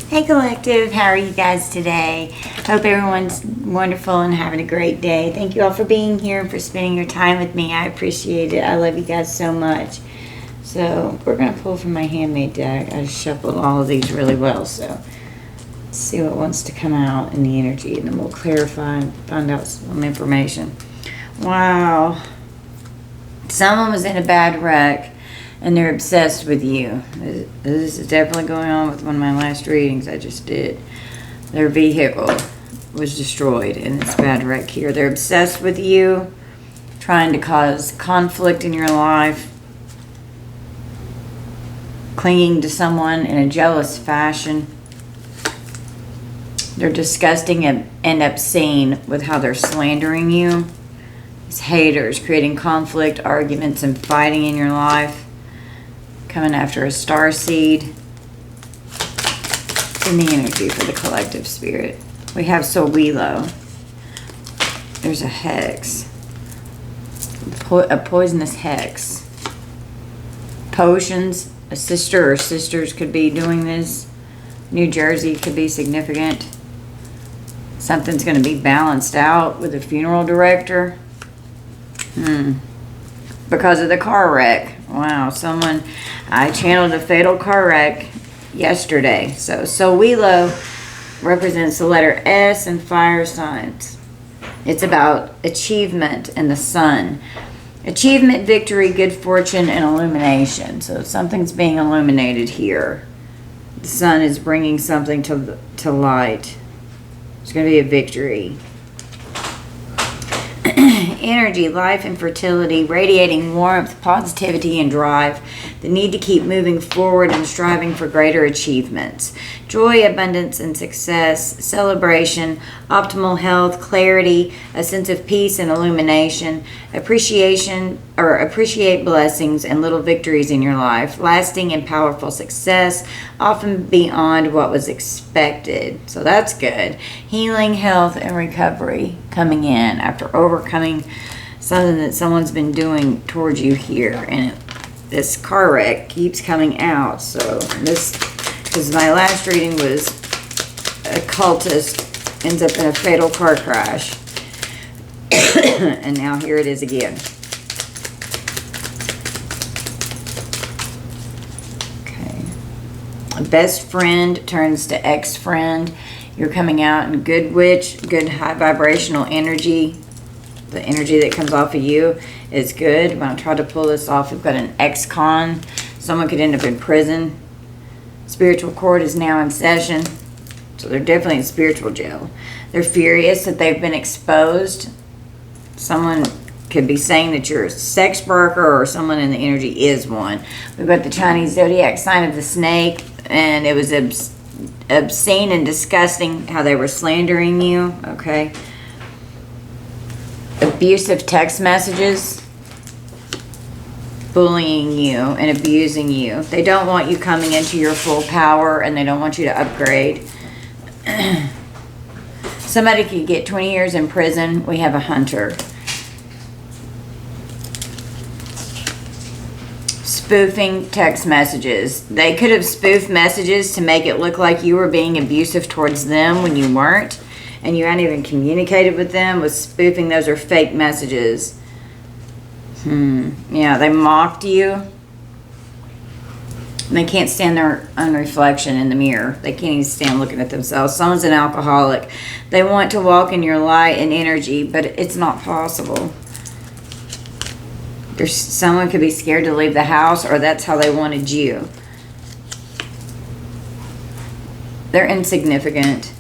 Hey Collective, how are you guys today? Hope everyone's wonderful and having a great day. Thank you all for being here and for spending your time with me. I appreciate it. I love you guys so much. So we're going to pull from my handmade deck. I just shuffled all of these really well, so let's see what wants to come out in the energy, and then we'll clarify and find out some information. Wow. Someone was in a bad wreck and they're obsessed with you. This is definitely going on with one of my last readings I just did. Their vehicle was destroyed and it's a bad wreck here. They're obsessed with you, trying to cause conflict in your life, clinging to someone in a jealous fashion. They're disgusting and obscene with how they're slandering you. These haters creating conflict, arguments, and fighting in your life. Coming after a star seed. In the energy for the collective spirit. We have Sowilo. There's a hex. A poisonous hex. Potions. A sister or sisters could be doing this. New Jersey could be significant. Something's going to be balanced out with a funeral director. Because of the car wreck. Wow, I channeled a fatal car wreck yesterday. So Sowilo represents the letter S in fire signs. It's about achievement and the sun. Achievement, victory, good fortune, and illumination. So something's being illuminated here. The sun is bringing something to light. It's going to be a victory. Energy, life, and fertility, radiating warmth, positivity, and drive. The need to keep moving forward and striving for greater achievements. Joy, abundance, and success, celebration, optimal health, clarity, a sense of peace and illumination, appreciate blessings and little victories in your life, lasting and powerful success, often beyond what was expected. So that's good. Healing, health, and recovery coming in after overcoming something that someone's been doing towards you here. And this car wreck keeps coming out. So this, because my last reading was a cultist ends up in a fatal car crash. And now here it is again. Okay. A best friend turns to ex-friend. You're coming out in good witch, good high vibrational energy. The energy that comes off of you is good. When I try to pull this off, we've got an ex-con. Someone could end up in prison. Spiritual court is now in session. So they're definitely in spiritual jail. They're furious that they've been exposed. Someone could be saying that you're a sex worker, or someone in the energy is one. We've got the Chinese zodiac sign of the snake, and it was obscene and disgusting how they were slandering you. Okay. Abusive text messages, bullying you and abusing you. They don't want you coming into your full power, and they don't want you to upgrade. Somebody could get 20 years in prison. We have a hunter. Spoofing text messages. They could have spoofed messages to make it look like you were being abusive towards them when you weren't. And you hadn't even communicated with them. With spoofing, those are fake messages. Yeah, they mocked you. And they can't stand their own reflection in the mirror. They can't even stand looking at themselves. Someone's an alcoholic. They want to walk in your light and energy, but it's not possible. Someone could be scared to leave the house, or that's how they wanted you. They're insignificant.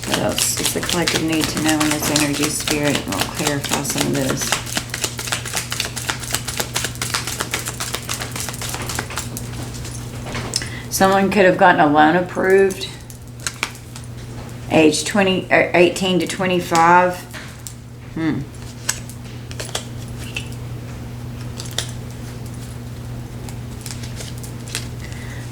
What else does the collective need to know in this energy spirit? We'll clarify some of this. Someone could have gotten a loan approved. Age 18 to 25.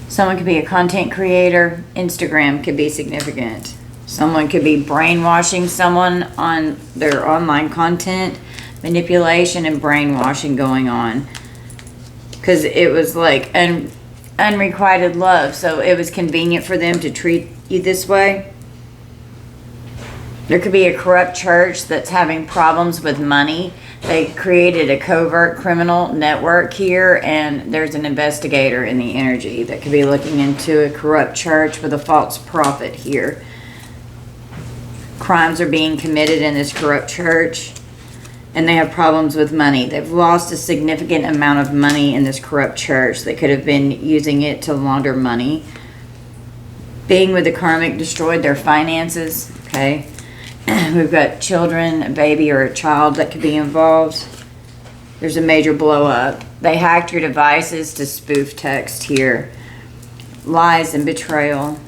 Someone could be a content creator. Instagram could be significant. Someone could be brainwashing someone on their online content. manipulation and brainwashing going on. Because it was like unrequited love, so it was convenient for them to treat you this way. There could be a corrupt church that's having problems with money. They created a covert criminal network here, and there's an investigator in the energy that could be looking into a corrupt church with a false prophet here. Crimes are being committed in this corrupt church, and they have problems with money. They've lost a significant amount of money in this corrupt church. They could have been using it to launder money. Being with the karmic destroyed their finances, okay? We've got children, a baby or a child that could be involved. There's a major blow up. They hacked your devices to spoof text here. Lies and betrayal.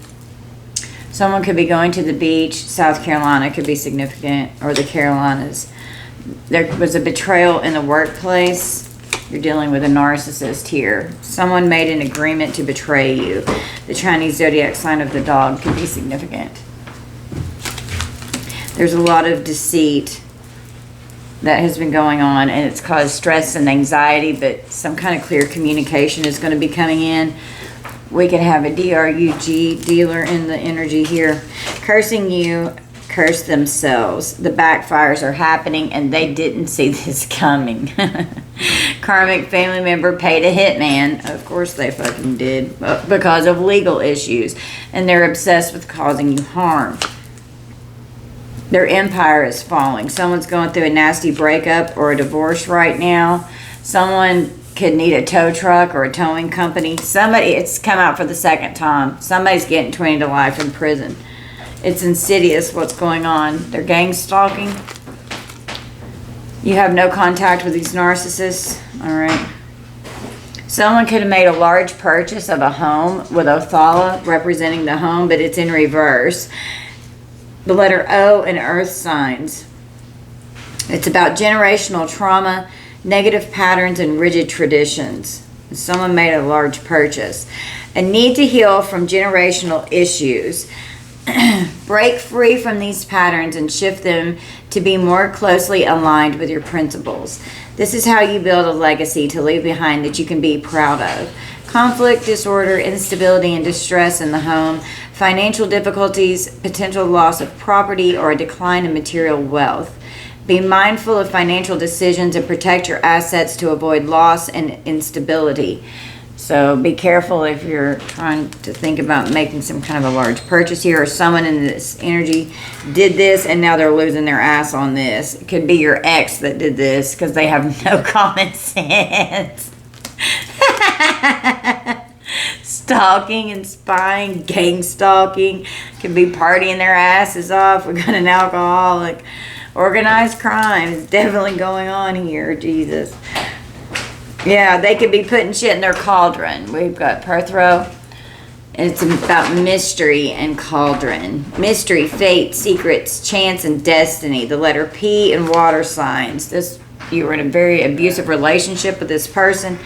Someone could be going to the beach. South Carolina could be significant, or the Carolinas. There was a betrayal in the workplace. You're dealing with a narcissist here. Someone made an agreement to betray you. The Chinese zodiac sign of the dog could be significant. There's a lot of deceit that has been going on, and it's caused stress and anxiety, but some kind of clear communication is going to be coming in. We can have a DRUG, dealer in the energy here. Cursing you, curse themselves. The backfires are happening, and they didn't see this coming. Karmic family member paid a hitman. Of course they fucking did, because of legal issues, and they're obsessed with causing you harm. Their empire is falling. Someone's going through a nasty breakup or a divorce right now. Someone could need a tow truck or a towing company. It's come out for the second time. Somebody's getting 20 to life in prison. It's insidious what's going on. They're gang stalking. You have no contact with these narcissists. All right. Someone could have made a large purchase of a home with Othala representing the home, but it's in reverse. The letter O in earth signs. It's about generational trauma, negative patterns, and rigid traditions. Someone made a large purchase. A need to heal from generational issues. Break free from these patterns and shift them to be more closely aligned with your principles. This is how you build a legacy to leave behind that you can be proud of. Conflict, disorder, instability, and distress in the home, financial difficulties, potential loss of property, or a decline in material wealth. Be mindful of financial decisions and protect your assets to avoid loss and instability. So be careful if you're trying to think about making some kind of a large purchase here, or someone in this energy did this and now they're losing their ass on this. It could be your ex that did this because they have no common sense. Stalking and spying, gang stalking, could be partying their asses off. We've got an alcoholic. Organized crime is definitely going on here. Jesus. Yeah, they could be putting shit in their cauldron. We've got Perthrow. It's about mystery and cauldron. Mystery, fate, secrets, chance, and destiny. The letter P and water signs. You were in a very abusive relationship with this person.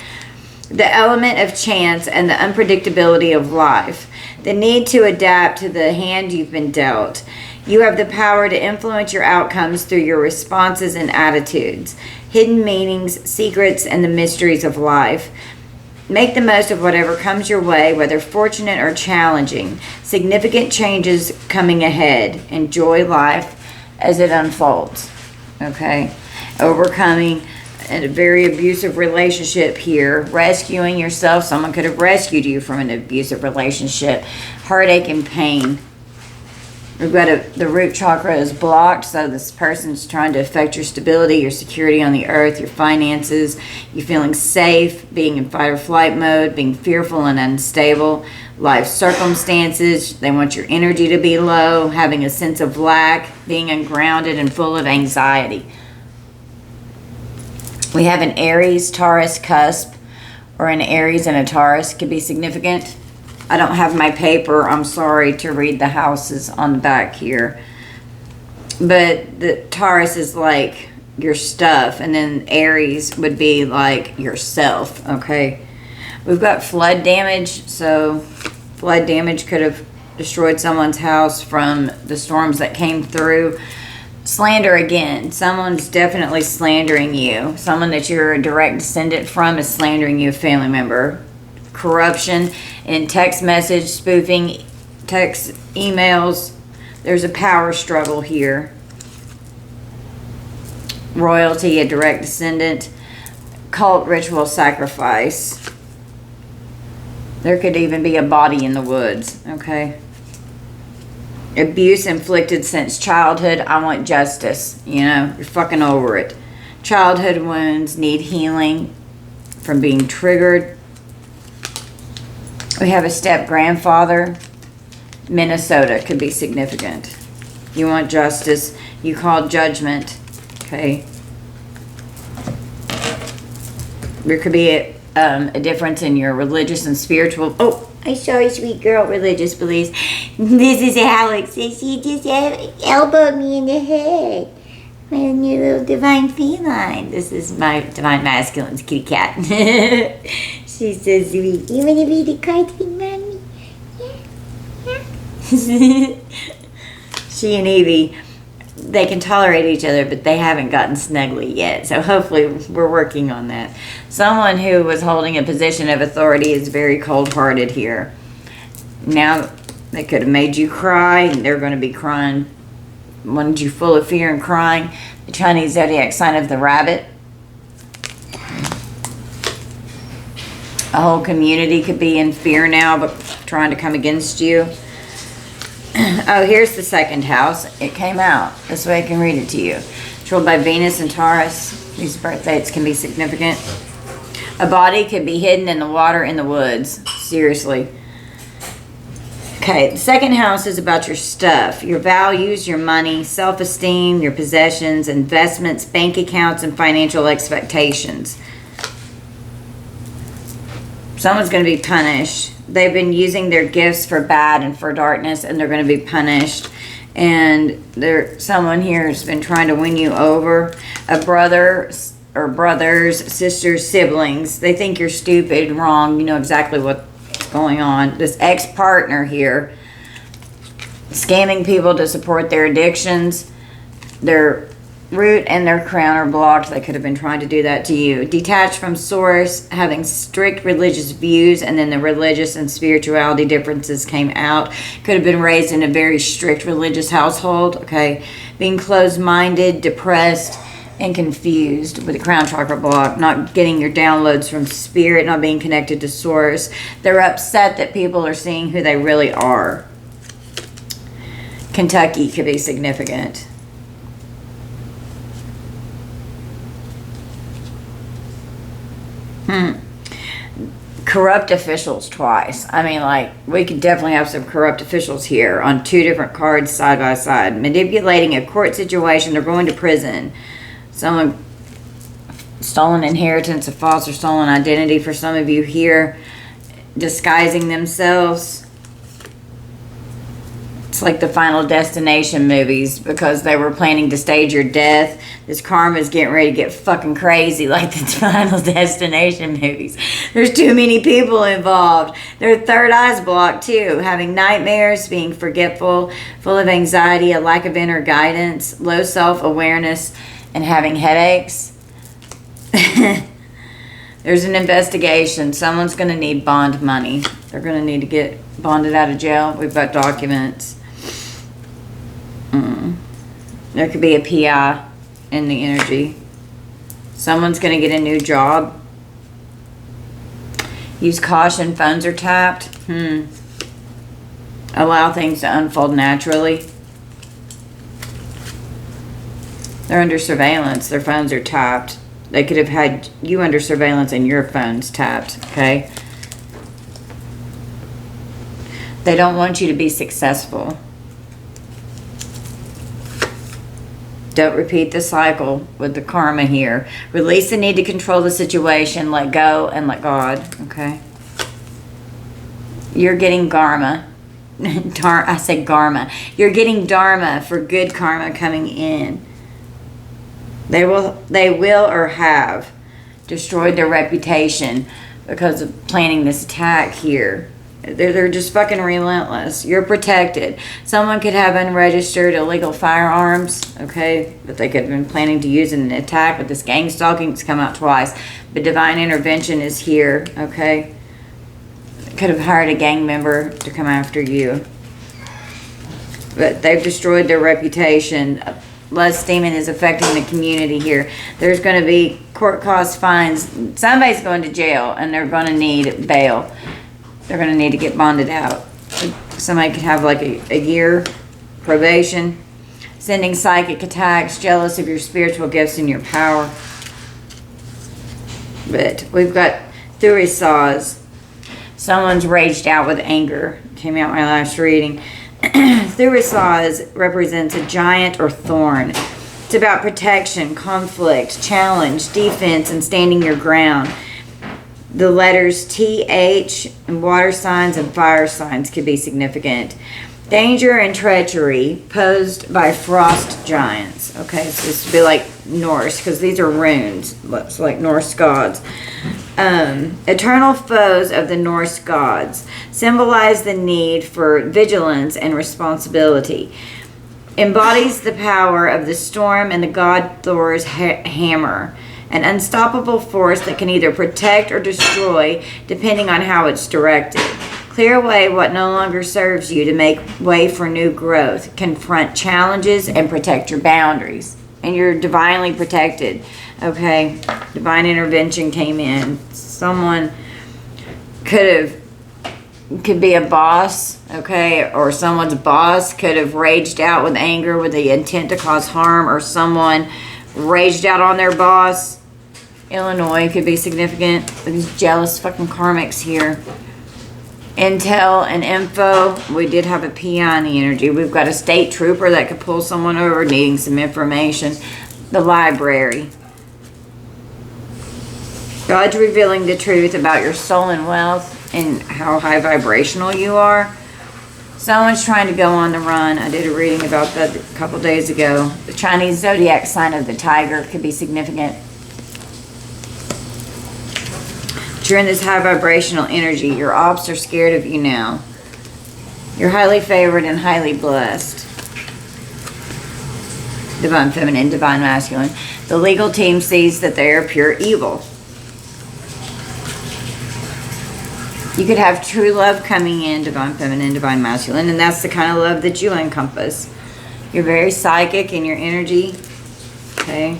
The element of chance and the unpredictability of life. The need to adapt to the hand you've been dealt. You have the power to influence your outcomes through your responses and attitudes. Hidden meanings, secrets, and the mysteries of life. Make the most of whatever comes your way, whether fortunate or challenging. Significant changes coming ahead. Enjoy life as it unfolds. Okay? Overcoming a very abusive relationship here. Rescuing yourself. Someone could have rescued you from an abusive relationship. Heartache and pain. We've got the root chakra is blocked, so this person's trying to affect your stability, your security on the earth, your finances, you feeling safe, being in fight or flight mode, being fearful and unstable, life circumstances. They want your energy to be low, having a sense of lack, being ungrounded and full of anxiety. We have an Aries, Taurus cusp, or an Aries and a Taurus could be significant. I don't have my paper, I'm sorry, to read the houses on the back here. But the Taurus is like your stuff, and then Aries would be like yourself, okay? We've got flood damage, so flood damage could have destroyed someone's house from the storms that came through. Slander again. Someone's definitely slandering you. Someone that you're a direct descendant from is slandering you, a family member. Corruption in text message, spoofing, text, emails. There's a power struggle here. Royalty, a direct descendant. Cult, ritual, sacrifice. There could even be a body in the woods, okay? Abuse inflicted since childhood. I want justice. You know, you're fucking over it. Childhood wounds need healing from being triggered. We have a step-grandfather. Minnesota could be significant. You want justice. You call judgment. Okay. There could be a difference in your religious and spiritual. Oh, I'm sorry, sweet girl. Religious beliefs. This is Alex. She just elbowed me in the head. My new little divine feline. This is my divine masculine's kitty cat. She's so sweet. You want to be the cartoon mommy? Yeah. She and Evie, they can tolerate each other, but they haven't gotten snuggly yet. So hopefully we're working on that. Someone who was holding a position of authority is very cold-hearted here. Now, they could have made you cry, and they're going to be crying. Wanted you full of fear and crying. The Chinese zodiac sign of the rabbit. A whole community could be in fear now, but trying to come against you. Oh, here's the second house. It came out. This way I can read it to you. Controlled by Venus and Taurus. These birth dates can be significant. A body could be hidden in the water in the woods. Seriously. Okay, the second house is about your stuff, your values, your money, self-esteem, your possessions, investments, bank accounts, and financial expectations. Someone's going to be punished. They've been using their gifts for bad and for darkness, and they're going to be punished. And someone here has been trying to win you over. A brother or brothers, sisters, siblings. They think you're stupid, wrong. You know exactly what's going on. This ex-partner here, scamming people to support their addictions. Their root and their crown are blocked. They could have been trying to do that to you. Detached from source, having strict religious views, and then the religious and spirituality differences came out. Could have been raised in a very strict religious household, okay? Being closed-minded, depressed, and confused with the crown chakra block, not getting your downloads from spirit, not being connected to source. They're upset that people are seeing who they really are. Kentucky could be significant. Corrupt officials twice. I mean, like, we could definitely have some corrupt officials here on two different cards side by side. Manipulating a court situation. They're going to prison. Someone stolen inheritance, a false or stolen identity for some of you here. Disguising themselves. It's like the Final Destination movies, because they were planning to stage your death. This karma's getting ready to get fucking crazy like the Final Destination movies. There's too many people involved. Their third eye's blocked too. Having nightmares, being forgetful, full of anxiety, a lack of inner guidance, low self-awareness, and having headaches. There's an investigation. Someone's going to need bond money. They're going to need to get bonded out of jail. We've got documents. There could be a PI in the energy. Someone's going to get a new job. Use caution. Phones are tapped. Allow things to unfold naturally. They're under surveillance. Their phones are tapped. They could have had you under surveillance and your phone's tapped, okay? They don't want you to be successful. Don't repeat the cycle with the karma here. Release the need to control the situation. Let go and let God, okay? You're getting karma. I said karma. You're getting dharma for good karma coming in. They will or have destroyed their reputation because of planning this attack here. They're just fucking relentless. You're protected. Someone could have unregistered illegal firearms, okay, that they could have been planning to use in an attack, but this gang stalking has come out twice. But divine intervention is here, okay? Could have hired a gang member to come after you. But they've destroyed their reputation. Lust demon is affecting the community here. There's going to be court cost fines. Somebody's going to jail, and they're going to need bail. They're going to need to get bonded out. Somebody could have like a year probation. Sending psychic attacks, jealous of your spiritual gifts and your power. But we've got thurisaz. Someone's raged out with anger. Came out my last reading. Thurisaz represents a giant or thorn. It's about protection, conflict, challenge, defense, and standing your ground. The letters TH and water signs and fire signs could be significant. Danger and treachery posed by frost giants. Okay, so this would be like Norse, because these are runes. It's like Norse gods. Eternal foes of the Norse gods symbolize the need for vigilance and responsibility. Embodies the power of the storm and the god Thor's hammer. An unstoppable force that can either protect or destroy depending on how it's directed. Clear away what no longer serves you to make way for new growth. Confront challenges and protect your boundaries. And you're divinely protected. Okay, divine intervention came in. Someone could be a boss, okay, or someone's boss could have raged out with anger with the intent to cause harm, or someone raged out on their boss. Illinois could be significant. These jealous fucking karmics here. Intel and info. We did have a PI in the energy. We've got a state trooper that could pull someone over needing some information. The library. God's revealing the truth about your soul and wealth and how high vibrational you are. Someone's trying to go on the run. I did a reading about that a couple days ago. The Chinese zodiac sign of the tiger could be significant. But you're in this high vibrational energy. Your ops are scared of you now. You're highly favored and highly blessed. Divine feminine, divine masculine. The legal team sees that they are pure evil. You could have true love coming in, divine feminine, divine masculine, and that's the kind of love that you encompass. You're very psychic in your energy, okay?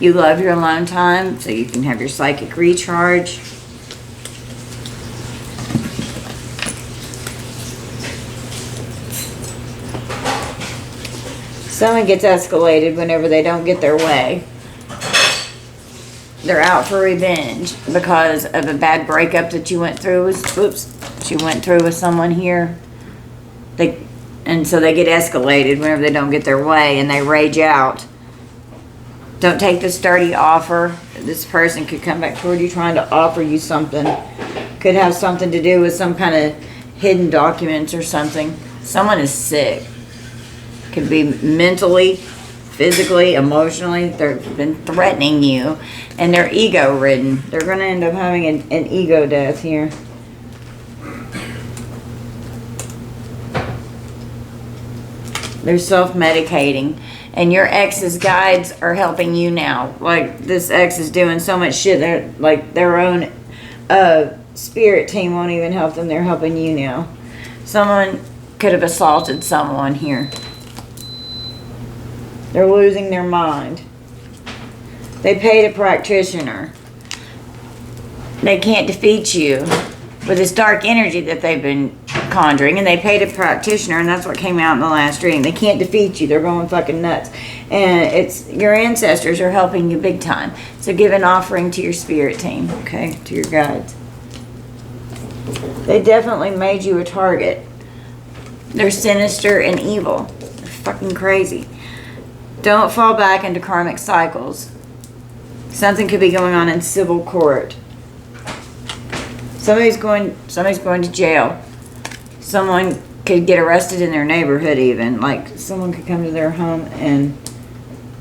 You love your alone time, so you can have your psychic recharge. Someone gets escalated whenever they don't get their way. They're out for revenge because of a bad breakup that you went through with, she went through with someone here. And so they get escalated whenever they don't get their way and they rage out. Don't take this dirty offer. This person could come back toward you trying to offer you something. Could have something to do with some kind of hidden documents or something. Someone is sick. Could be mentally, physically, emotionally. They've been threatening you. And they're ego-ridden. They're going to end up having an ego death here. They're self-medicating. And your ex's guides are helping you now. Like, this ex is doing so much shit. They're, like, their own spirit team won't even help them. They're helping you now. Someone could have assaulted someone here. They're losing their mind. They paid a practitioner. They can't defeat you with this dark energy that they've been conjuring, and they paid a practitioner, and that's what came out in the last reading. They can't defeat you. They're going fucking nuts. And it's your ancestors are helping you big time. So give an offering to your spirit team, okay, to your guides. They definitely made you a target. They're sinister and evil. They're fucking crazy. Don't fall back into karmic cycles. Something could be going on in civil court. Somebody's going to jail. Someone could get arrested in their neighborhood even. Like, someone could come to their home and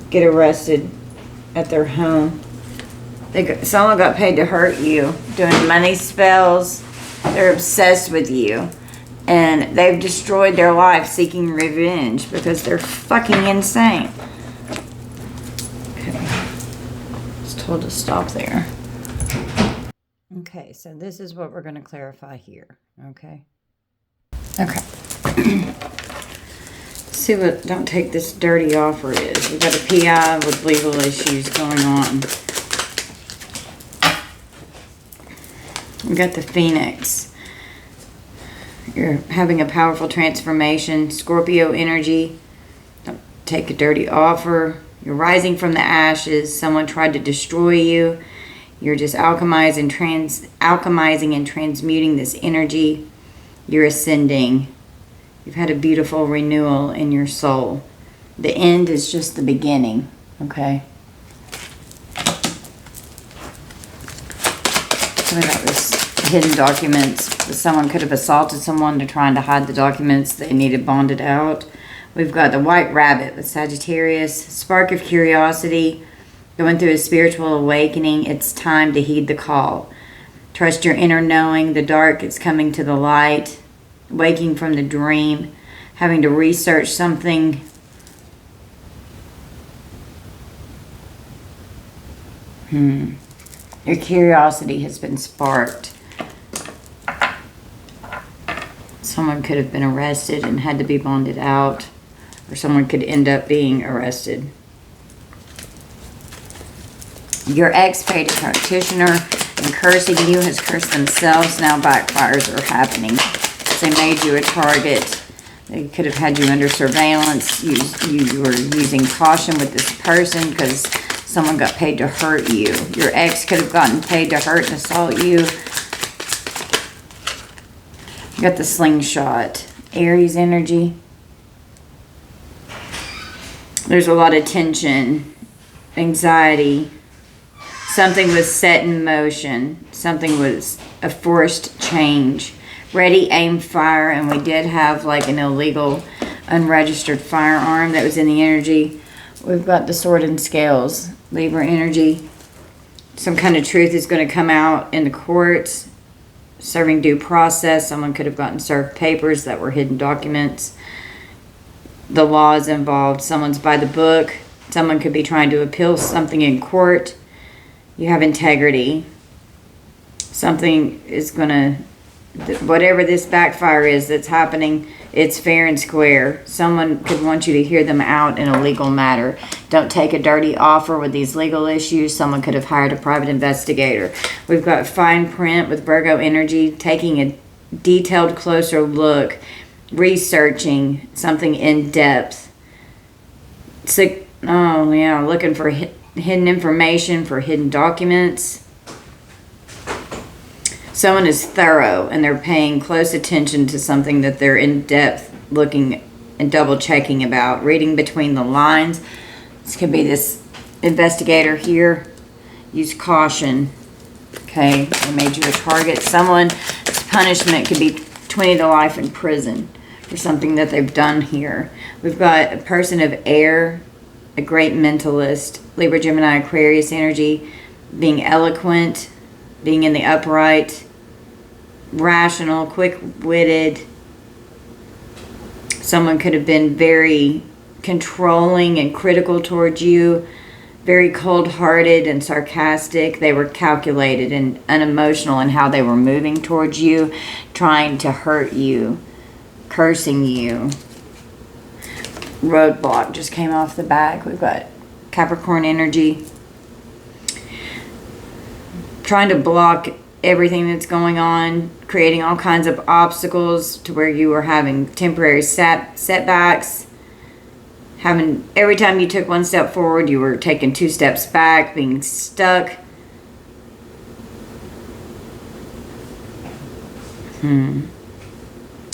get arrested at their home. Someone got paid to hurt you. Doing money spells. They're obsessed with you. And they've destroyed their life seeking revenge because they're fucking insane. Okay. It's told to stop there. Okay, so this is what we're going to clarify here. Okay. Okay. See what don't take this dirty offer is. We've got a PI with legal issues going on. We've got the Phoenix. You're having a powerful transformation. Scorpio energy. Don't take a dirty offer. You're rising from the ashes. Someone tried to destroy you. You're just alchemizing and transmuting this energy. You're ascending. You've had a beautiful renewal in your soul. The end is just the beginning, okay? What about this hidden documents? Someone could have assaulted someone. They're trying to hide the documents. They needed bonded out. We've got the White Rabbit with Sagittarius. Spark of curiosity. Going through a spiritual awakening. It's time to heed the call. Trust your inner knowing. The dark is coming to the light. Waking from the dream, having to research something. Your curiosity has been sparked. Someone could have been arrested and had to be bonded out, or someone could end up being arrested. Your ex-paid practitioner and cursing you has cursed themselves. Now backfires are happening. They made you a target. They could have had you under surveillance. You were using caution with this person because someone got paid to hurt you. Your ex could have gotten paid to hurt and assault you. You got the slingshot. Aries energy. There's a lot of tension, anxiety. Something was set in motion. Something was a forced change. Ready, aim, fire, and we did have like an illegal, unregistered firearm that was in the energy. We've got the sword and scales, Libra energy. Some kind of truth is going to come out in the courts, serving due process. Someone could have gotten served papers that were hidden documents. The law is involved. Someone's by the book. Someone could be trying to appeal something in court. You have integrity. Something is going to... Whatever this backfire is that's happening, it's fair and square. Someone could want you to hear them out in a legal matter. Don't take a dirty offer with these legal issues. Someone could have hired a private investigator. We've got fine print with Virgo energy, taking a detailed, closer look, researching something in depth. Looking for hidden information, for hidden documents. Someone is thorough and they're paying close attention to something that they're in depth looking and double checking about, reading between the lines. This could be this investigator here. Use caution. Okay, they made you a target. Someone's punishment could be 20 to life in prison for something that they've done here. We've got a person of air, a great mentalist, Libra, Gemini, Aquarius energy, being eloquent, being in the upright, rational, quick-witted. Someone could have been very controlling and critical towards you, very cold-hearted and sarcastic. They were calculated and unemotional in how they were moving towards you, trying to hurt you, cursing you. Roadblock just came off the back. We've got Capricorn energy. Trying to block everything that's going on, creating all kinds of obstacles to where you were having temporary setbacks. Every time you took one step forward, you were taking 2 steps back, being stuck.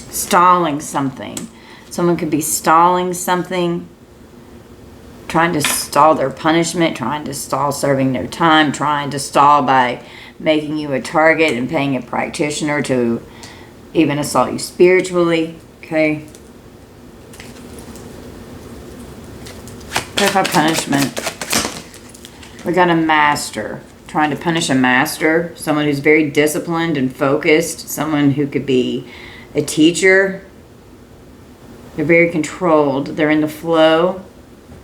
Stalling something. Someone could be stalling something, trying to stall their punishment, trying to stall serving their time, trying to stall by making you a target and paying a practitioner to even assault you spiritually. Okay. Clarify punishment. We got a master. trying to punish a master, someone who's very disciplined and focused, someone who could be a teacher. They're very controlled. They're in the flow.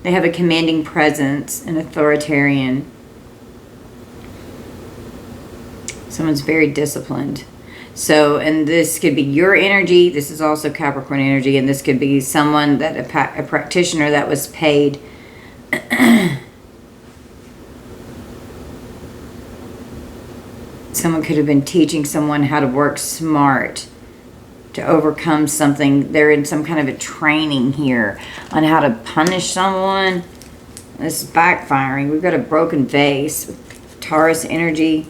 They have a commanding presence, an authoritarian. Someone's very disciplined. So, and this could be your energy. This is also Capricorn energy. And this could be someone that, a practitioner that was paid. Someone could have been teaching someone how to work smart, to overcome something. They're in some kind of a training here on how to punish someone. This is backfiring. We've got a broken vase with Taurus energy.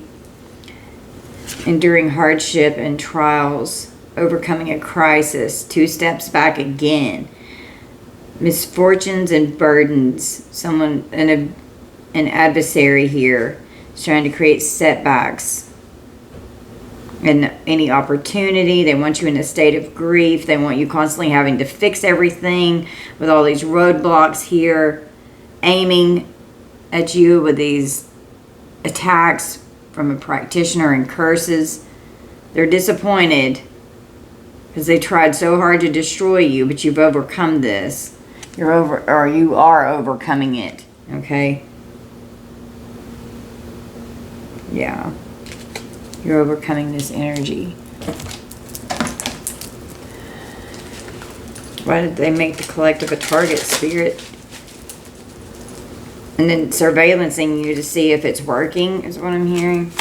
Enduring hardship and trials, overcoming a crisis, 2 steps back again. Misfortunes and burdens. Someone, an adversary here is trying to create setbacks. And any opportunity, they want you in a state of grief. They want you constantly having to fix everything with all these roadblocks here, aiming at you with these attacks from a practitioner and curses. They're disappointed because they tried so hard to destroy you, but you've overcome this. You are overcoming it. Okay? Yeah. You're overcoming this energy. Why did they make the collective a target, Spirit? And then surveillancing you to see if it's working is what I'm hearing.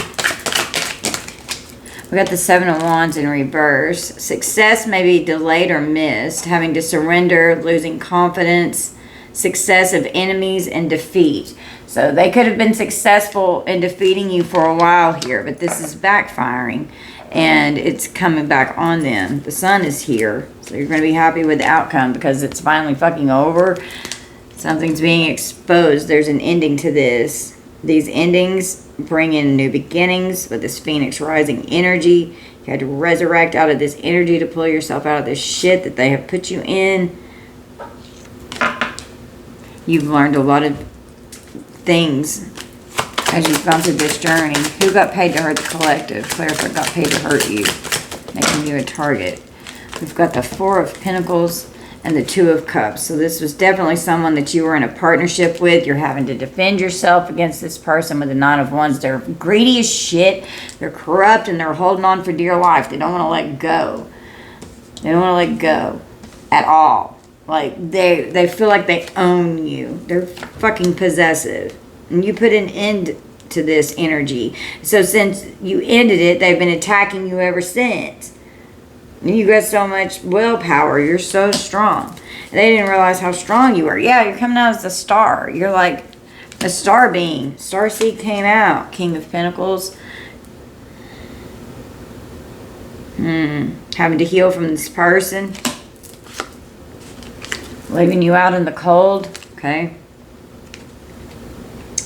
We got the 7 of Wands in reverse. Success may be delayed or missed. Having to surrender, losing confidence. Success of enemies and defeat. So they could have been successful in defeating you for a while here, but this is backfiring. And it's coming back on them. The sun is here. So you're going to be happy with the outcome because it's finally fucking over. Something's being exposed. There's an ending to this. These endings bring in new beginnings with this Phoenix rising energy. You had to resurrect out of this energy to pull yourself out of this shit that they have put you in. You've learned a lot of things as you've gone through this journey. Who got paid to hurt the collective? Clarify, got paid to hurt you, making you a target. We've got the 4 of Pentacles and the 2 of Cups. So this was definitely someone that you were in a partnership with. You're having to defend yourself against this person with the 9 of Wands. They're greedy as shit. They're corrupt and they're holding on for dear life. They don't want to let go. They don't want to let go at all. Like, they feel like they own you. They're fucking possessive. And you put an end to this energy. So since you ended it, they've been attacking you ever since. You got so much willpower. You're so strong. And they didn't realize how strong you were. Yeah, you're coming out as a star. You're like a star being. Starseed came out. King of Pentacles. Having to heal from this person. Leaving you out in the cold. Okay.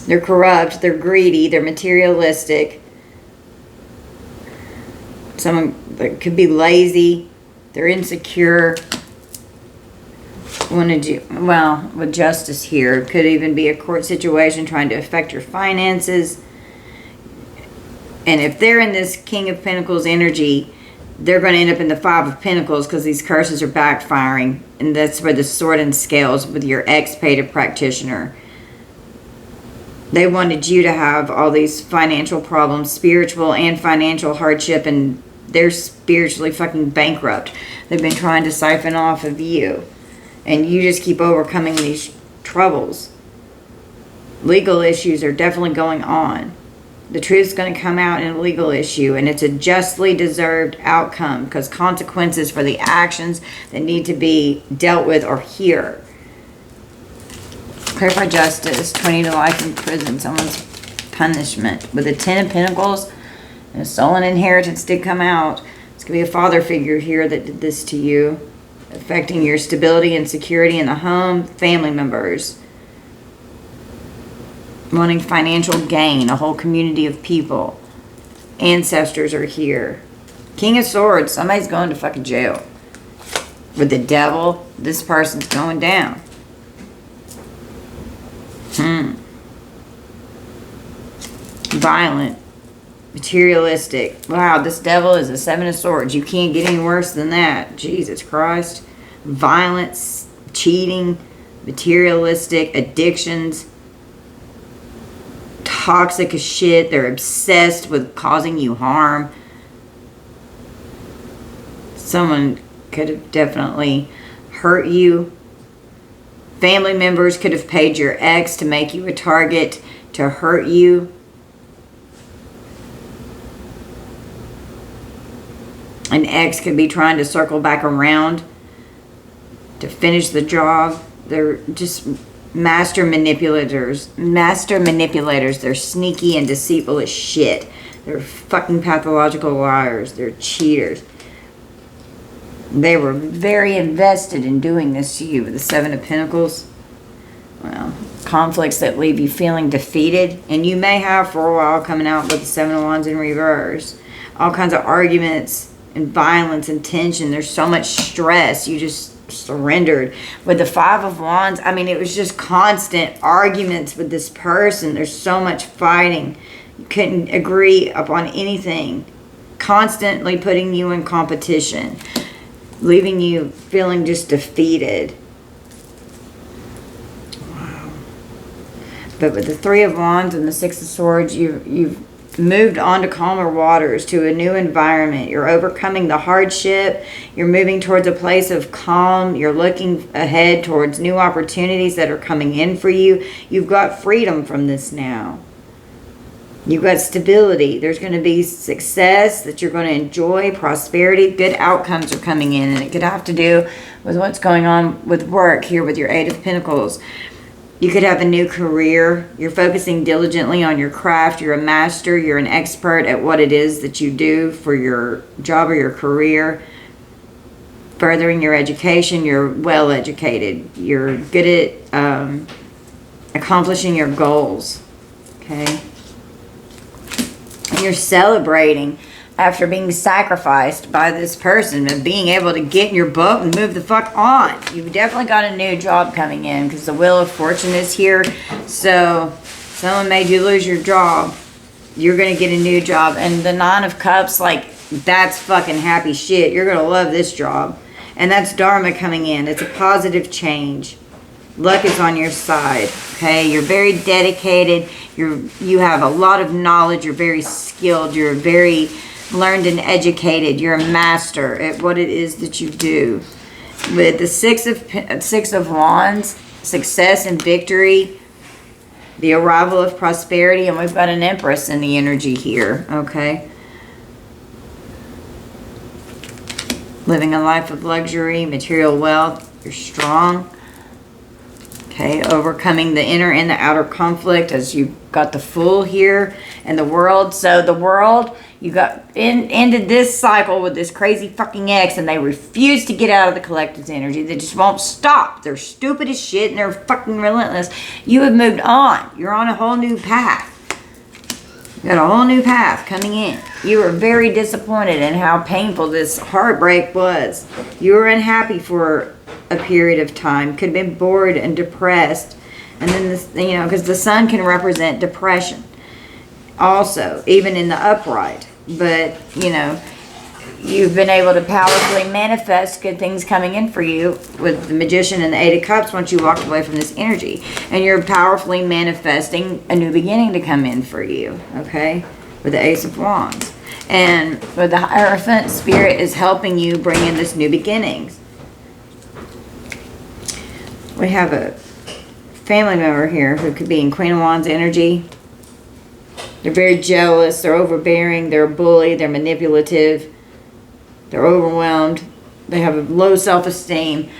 They're corrupt. They're greedy. They're materialistic. Someone that could be lazy. They're insecure. Well, with justice here. Could even be a court situation trying to affect your finances. And if they're in this King of Pentacles energy, they're going to end up in the 5 of Pentacles because these curses are backfiring. And that's where the sword and scales with your ex-paid practitioner. They wanted you to have all these financial problems, spiritual and financial hardship, and they're spiritually fucking bankrupt. They've been trying to siphon off of you. And you just keep overcoming these troubles. Legal issues are definitely going on. The truth's going to come out in a legal issue, and it's a justly deserved outcome because consequences for the actions that need to be dealt with are here. Clarify justice, 20 to life in prison, someone's punishment. With the 10 of Pentacles, and a stolen inheritance did come out. It's going to be a father figure here that did this to you, affecting your stability and security in the home, family members. Wanting financial gain, a whole community of people. Ancestors are here. King of Swords, somebody's going to fucking jail. With the Devil, this person's going down. violent, materialistic. Wow, this devil is a 7 of swords. You can't get any worse than that. Jesus Christ. Violence, cheating, materialistic, addictions, toxic as shit. They're obsessed with causing you harm. Someone could have definitely hurt you. Family members could have paid your ex to make you a target, to hurt you. An ex could be trying to circle back around to finish the job. They're just master manipulators. They're sneaky and deceitful as shit. They're fucking pathological liars. They're cheaters. They were very invested in doing this to you with the 7 of Pentacles. Well, conflicts that leave you feeling defeated. And you may have for a while coming out with the 7 of Wands in reverse. All kinds of arguments and violence and tension. There's so much stress. You just surrendered. With the 5 of Wands, I mean, it was just constant arguments with this person. There's so much fighting. You couldn't agree upon anything. Constantly putting you in competition. Leaving you feeling just defeated. Wow. But with the 3 of Wands and the 6 of Swords, you've moved on to calmer waters, to a new environment. You're overcoming the hardship. You're moving towards a place of calm. You're looking ahead towards new opportunities that are coming in for you. You've got freedom from this now. You've got stability. There's going to be success that you're going to enjoy, prosperity. Good outcomes are coming in, and it could have to do with what's going on with work here with your 8 of Pentacles. You could have a new career. You're focusing diligently on your craft. You're a master. You're an expert at what it is that you do for your job or your career. Furthering your education. You're well educated. You're good at accomplishing your goals. Okay? And you're celebrating after being sacrificed by this person and being able to get in your boat and move the fuck on. You've definitely got a new job coming in because the Wheel of Fortune is here. So someone made you lose your job. You're going to get a new job. And the 9 of Cups, like, that's fucking happy shit. You're going to love this job. And that's Dharma coming in. It's a positive change. Luck is on your side. Okay? You're very dedicated. You have a lot of knowledge. You're very skilled. You're very learned and educated. You're a master at what it is that you do. With the 6 of Wands, success and victory, the arrival of prosperity, and we've got an Empress in the energy here, okay? Living a life of luxury, material wealth, you're strong. Okay, overcoming the inner and the outer conflict as you've got the Fool here and the World. So the World, you got ended this cycle with this crazy fucking ex, and they refuse to get out of the collective's energy. They just won't stop. They're stupid as shit and they're fucking relentless. You have moved on. You're on a whole new path. You got a whole new path coming in. You were very disappointed in how painful this heartbreak was. You were unhappy for a period of time. Could have been bored and depressed. And then this, you know, because the Sun can represent depression also, even in the upright. But, you know, you've been able to powerfully manifest good things coming in for you with the Magician and the 8 of Cups once you walked away from this energy. And you're powerfully manifesting a new beginning to come in for you, okay? With the Ace of Wands. And with the Hierophant, Spirit is helping you bring in this new beginnings. We have a family member here who could be in Queen of Wands energy. They're very jealous. They're overbearing. They're a bully. They're manipulative. They're overwhelmed. They have a low self-esteem.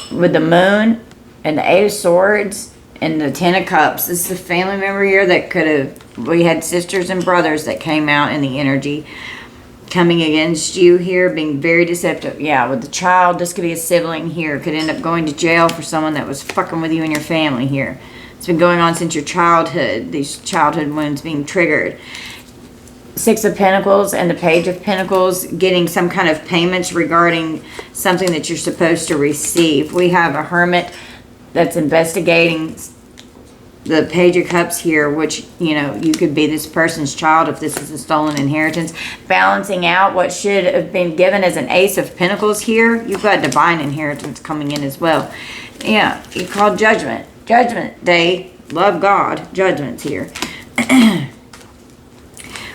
With the Moon and the 8 of Swords and the 10 of Cups. This is a family member here that could have... We had sisters and brothers that came out in the energy. Coming against you here, being very deceptive. Yeah, with the child, this could be a sibling here. Could end up going to jail for someone that was fucking with you and your family here. It's been going on since your childhood. These childhood wounds being triggered. 6 of Pentacles and the Page of Pentacles, getting some kind of payments regarding something that you're supposed to receive. We have a Hermit that's investigating the Page of Cups here, which, you know, you could be this person's child if this is a stolen inheritance. Balancing out what should have been given as an Ace of Pentacles here. You've got divine inheritance coming in as well. Yeah, you call Judgment. Judgment Day. Love God. Judgment's here.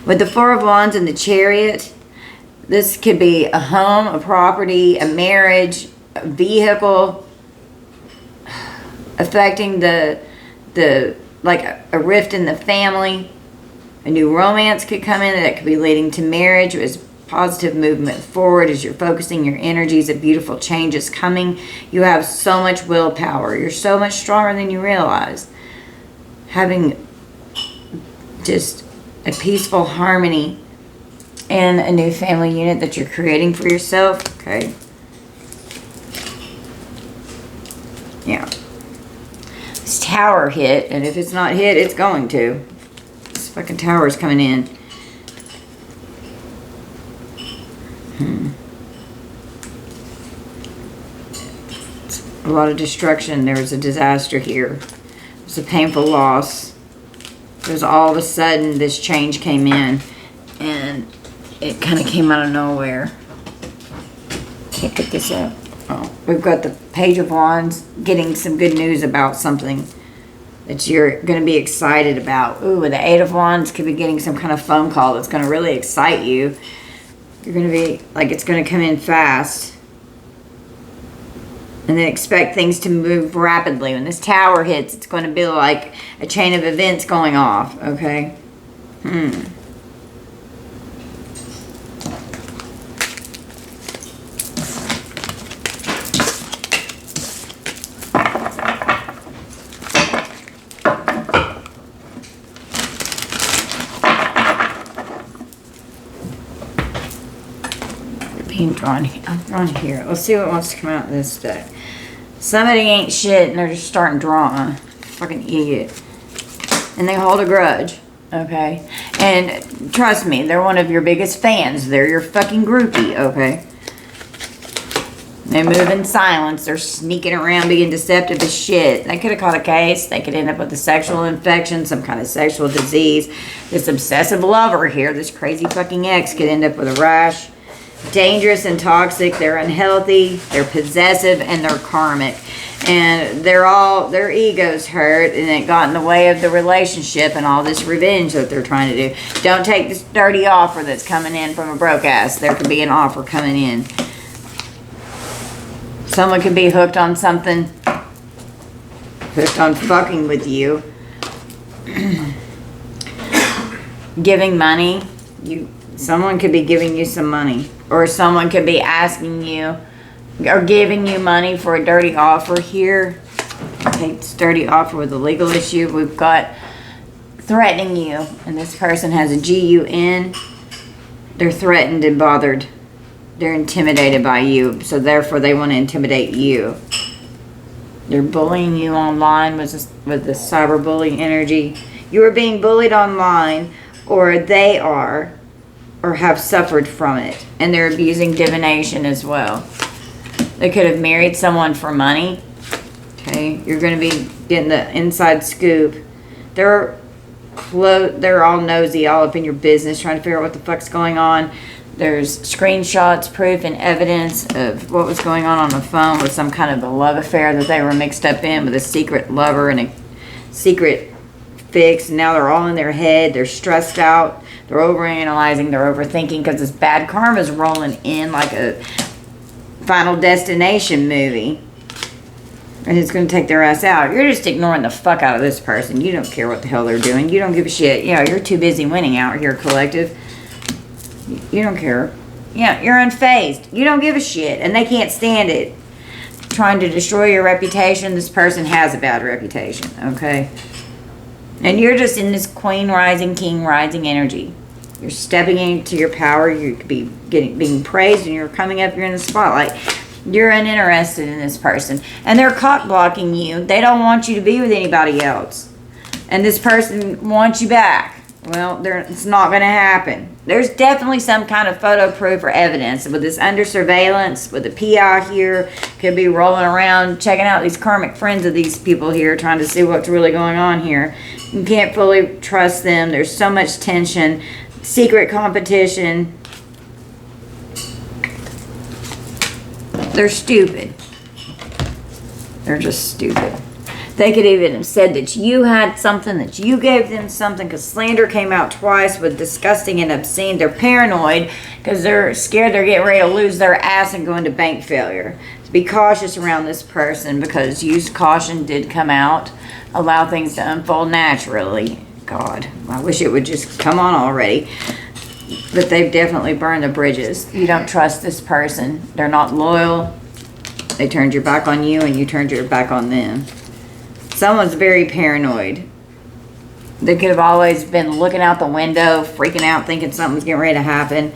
With the Four of Wands and the Chariot, this could be a home, a property, a marriage, a vehicle, affecting the like a rift in the family. A new romance could come in that could be leading to marriage. As positive movement forward as you're focusing your energies, a beautiful change is coming. You have so much willpower. You're so much stronger than you realize. Having just a peaceful harmony and a new family unit that you're creating for yourself. Okay. Yeah. This tower hit, and if it's not hit, it's going to. This fucking tower is coming in. It's a lot of destruction. There was a disaster here. It was a painful loss. Because all of a sudden this change came in, and it kind of came out of nowhere. Can't get this up. Oh, we've got the Page of Wands getting some good news about something that you're going to be excited about. Ooh, with the Eight of Wands, could be getting some kind of phone call that's going to really excite you. You're going to be like, it's going to come in fast. And then expect things to move rapidly. When this tower hits, it's going to be like a chain of events going off, okay? Being drawn here. I'm drawn here. Let's see what wants to come out of this deck. Somebody ain't shit and they're just starting drama. Fucking idiot. And they hold a grudge. Okay? And trust me, they're one of your biggest fans. They're your fucking groupie. Okay? They move in silence. They're sneaking around being deceptive as shit. They could have caught a case. They could end up with a sexual infection, some kind of sexual disease. This obsessive lover here, this crazy fucking ex, could end up with a rash. Dangerous and toxic. They're unhealthy. They're possessive, and they're karmic. And their egos hurt, and it got in the way of the relationship and all this revenge that they're trying to do. Don't take this dirty offer that's coming in from a broke ass. There could be an offer coming in. Someone could be hooked on something. Hooked on fucking with you. Giving money. Someone could be giving you some money. Or someone could be asking you or giving you money for a dirty offer here. Take this dirty offer with a legal issue. We've got threatening you. And this person has a GUN. They're threatened and bothered. They're intimidated by you. So therefore they want to intimidate you. They're bullying you online with the cyberbullying energy. You are being bullied online, or they are, or have suffered from it. And they're abusing divination as well. They could have married someone for money. Okay, you're going to be getting the inside scoop. They're all nosy, all up in your business, trying to figure out what the fuck's going on. There's screenshots, proof, and evidence of what was going on the phone with some kind of a love affair that they were mixed up in with a secret lover and a secret fix. Now they're all in their head. They're stressed out. They're overanalyzing. They're overthinking because this bad karma is rolling in like a Final Destination movie. And it's going to take their ass out. You're just ignoring the fuck out of this person. You don't care what the hell they're doing. You don't give a shit. Yeah, you're too busy winning out here, collective. You don't care. Yeah, you're unfazed. You don't give a shit. And they can't stand it. Trying to destroy your reputation. This person has a bad reputation. Okay? And you're just in this queen rising, king rising energy. You're stepping into your power. You could be being praised, and you're coming up. You're in the spotlight. You're uninterested in this person. And they're cock blocking you. They don't want you to be with anybody else. And this person wants you back. Well, it's not going to happen. There's definitely some kind of photo proof or evidence. With this under surveillance, with the PI here, could be rolling around, checking out these karmic friends of these people here, trying to see what's really going on here. You can't fully trust them. There's so much tension, secret competition. They're stupid. They're just stupid. They could even have said that you had something, that you gave them something, because slander came out twice with disgusting and obscene. They're paranoid because they're scared they're getting ready to lose their ass and go into bank failure. So be cautious around this person, because used caution did come out. Allow things to unfold naturally. God, I wish it would just come on already. But they've definitely burned the bridges. You don't trust this person. They're not loyal. They turned your back on you and you turned your back on them. Someone's very paranoid. They could have always been looking out the window, freaking out, thinking something's getting ready to happen.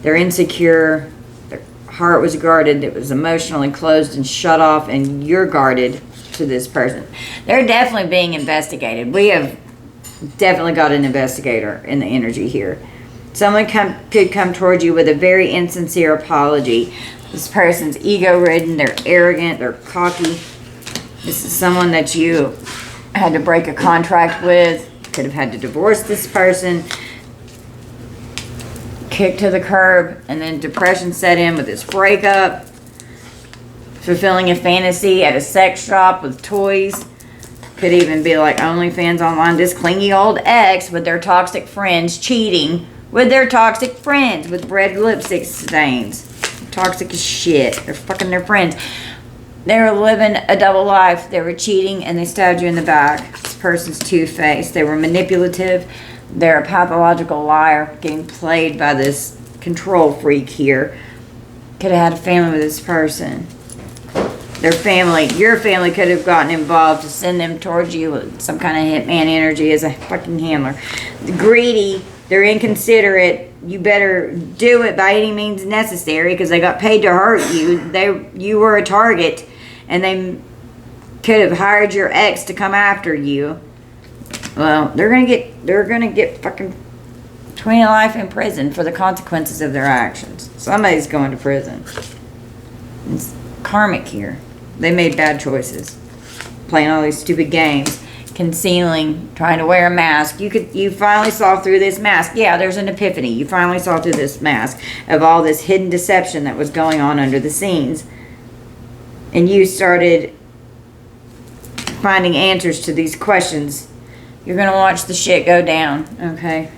They're insecure. Their heart was guarded. It was emotionally closed and shut off, and you're guarded to this person. They're definitely being investigated. We have definitely got an investigator in the energy here. Someone could come towards you with a very insincere apology. This person's ego-ridden. They're arrogant. They're cocky. This is someone that you had to break a contract with. Could have had to divorce this person. Kicked to the curb. And then depression set in with this breakup. Fulfilling a fantasy at a sex shop with toys. Could even be like OnlyFans online. This clingy old ex with their toxic friends cheating. With their toxic friends. With red lipstick stains. Toxic as shit. They're fucking their friends. They were living a double life. They were cheating and they stabbed you in the back. This person's two-faced. They were manipulative. They're a pathological liar getting played by this control freak here. Could have had a family with this person. Their family, your family could have gotten involved to send them towards you with some kind of hitman energy as a fucking handler. Greedy. They're inconsiderate. You better do it by any means necessary because they got paid to hurt you. You were a target. And they could have hired your ex to come after you. Well, they're gonna get fucking 20 life in prison for the consequences of their actions. Somebody's going to prison. It's karmic here. They made bad choices, playing all these stupid games, concealing, trying to wear a mask. You finally saw through this mask. Yeah, there's an epiphany. You finally saw through this mask of all this hidden deception that was going on under the scenes. And you started finding answers to these questions. You're going to watch the shit go down, okay?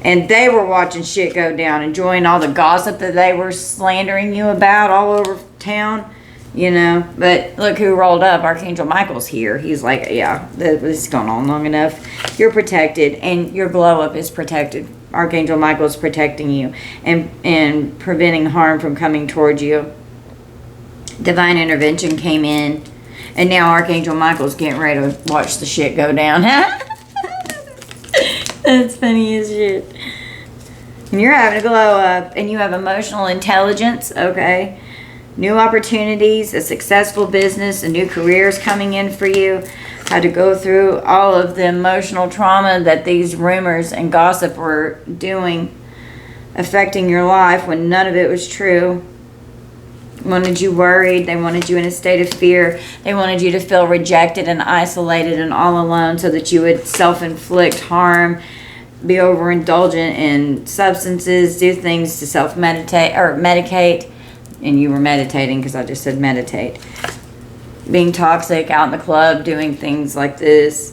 And they were watching shit go down, enjoying all the gossip that they were slandering you about all over town, you know. But look who rolled up. Archangel Michael's here. He's like, yeah, this has gone on long enough. You're protected, and your glow-up is protected. Archangel Michael's protecting you and preventing harm from coming towards you. Divine intervention came in, and now Archangel Michael's getting ready to watch the shit go down. That's funny as shit. And you're having a glow up, and you have emotional intelligence, okay? New opportunities, a successful business, a new career is coming in for you. Had to go through all of the emotional trauma that these rumors and gossip were doing, affecting your life when none of it was true. Wanted you worried. They wanted you in a state of fear. They wanted you to feel rejected and isolated and all alone so that you would self-inflict harm, be overindulgent in substances, do things to self-meditate or medicate. And you were meditating because I just said meditate. Being toxic, out in the club, doing things like this.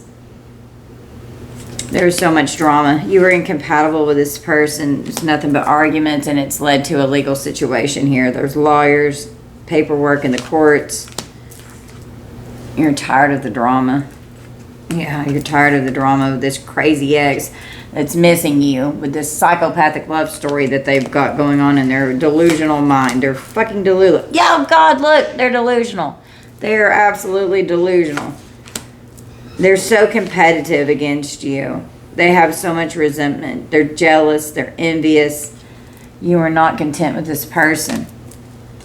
There was so much drama. You were incompatible with this person. It's nothing but arguments, and it's led to a legal situation here. There's lawyers, paperwork in the courts. You're tired of the drama. Yeah, you're tired of the drama of this crazy ex that's missing you with this psychopathic love story that they've got going on in their delusional mind. They're fucking delusional. Yeah, God, look, they're delusional. They are absolutely delusional. They're so competitive against you. They have so much resentment. They're jealous. They're envious. You are not content with this person.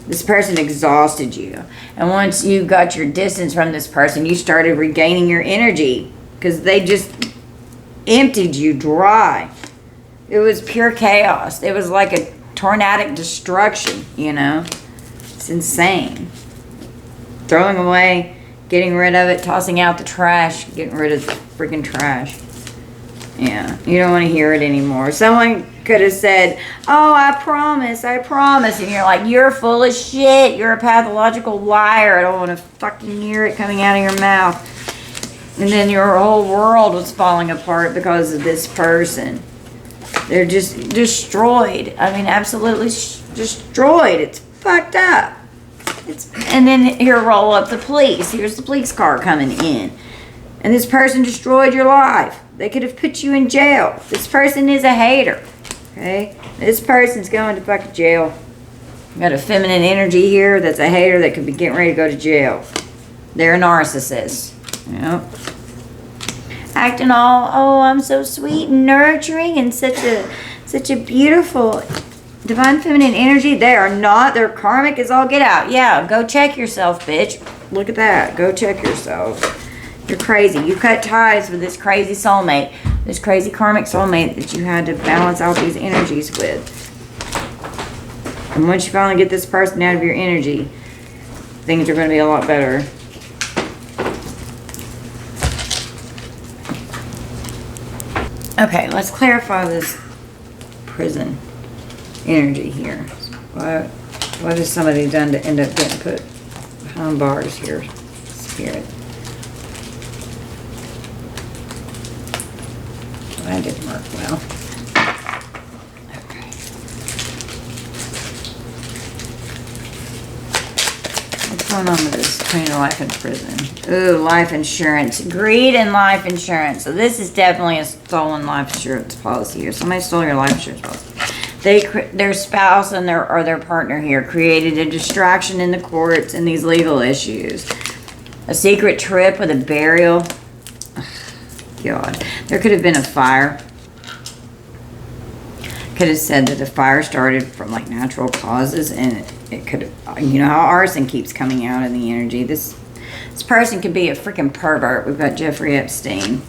This person exhausted you. And once you got your distance from this person, you started regaining your energy. Because they just emptied you dry. It was pure chaos. It was like a tornadic destruction, you know. It's insane. Throwing away, getting rid of it, tossing out the trash, getting rid of the freaking trash. Yeah, you don't want to hear it anymore. Someone could have said, oh, I promise. And you're like, you're full of shit. You're a pathological liar. I don't want to fucking hear it coming out of your mouth. And then your whole world was falling apart because of this person. They're just destroyed. I mean, absolutely destroyed. It's fucked up. And then here roll up the police. Here's the police car coming in. And this person destroyed your life. They could have put you in jail. This person is a hater. Okay? This person's going to fucking jail. Got a feminine energy here that's a hater that could be getting ready to go to jail. They're a narcissist. Yep. Acting all, oh, I'm so sweet and nurturing and such a beautiful divine feminine energy. They are not. Their karmic is all get out. Yeah, go check yourself, bitch. Look at that. Go check yourself. You're crazy. You cut ties with this crazy soulmate, this crazy karmic soulmate that you had to balance out these energies with. And once you finally get this person out of your energy, things are going to be a lot better. Okay, let's clarify this prison energy here. What has somebody done to end up getting put behind bars here, Spirit? Well, that didn't work well. Okay. What's going on with this between life and prison? Ooh, life insurance. Greed and life insurance. So this is definitely a stolen life insurance policy here. Somebody stole your life insurance policy. Their spouse and their partner here created a distraction in the courts and these legal issues. A secret trip with a burial. God. There could have been a fire. Could have said that the fire started from like natural causes, and it could have, you know how arson keeps coming out in the energy. This person could be a freaking pervert. We've got Jeffrey Epstein.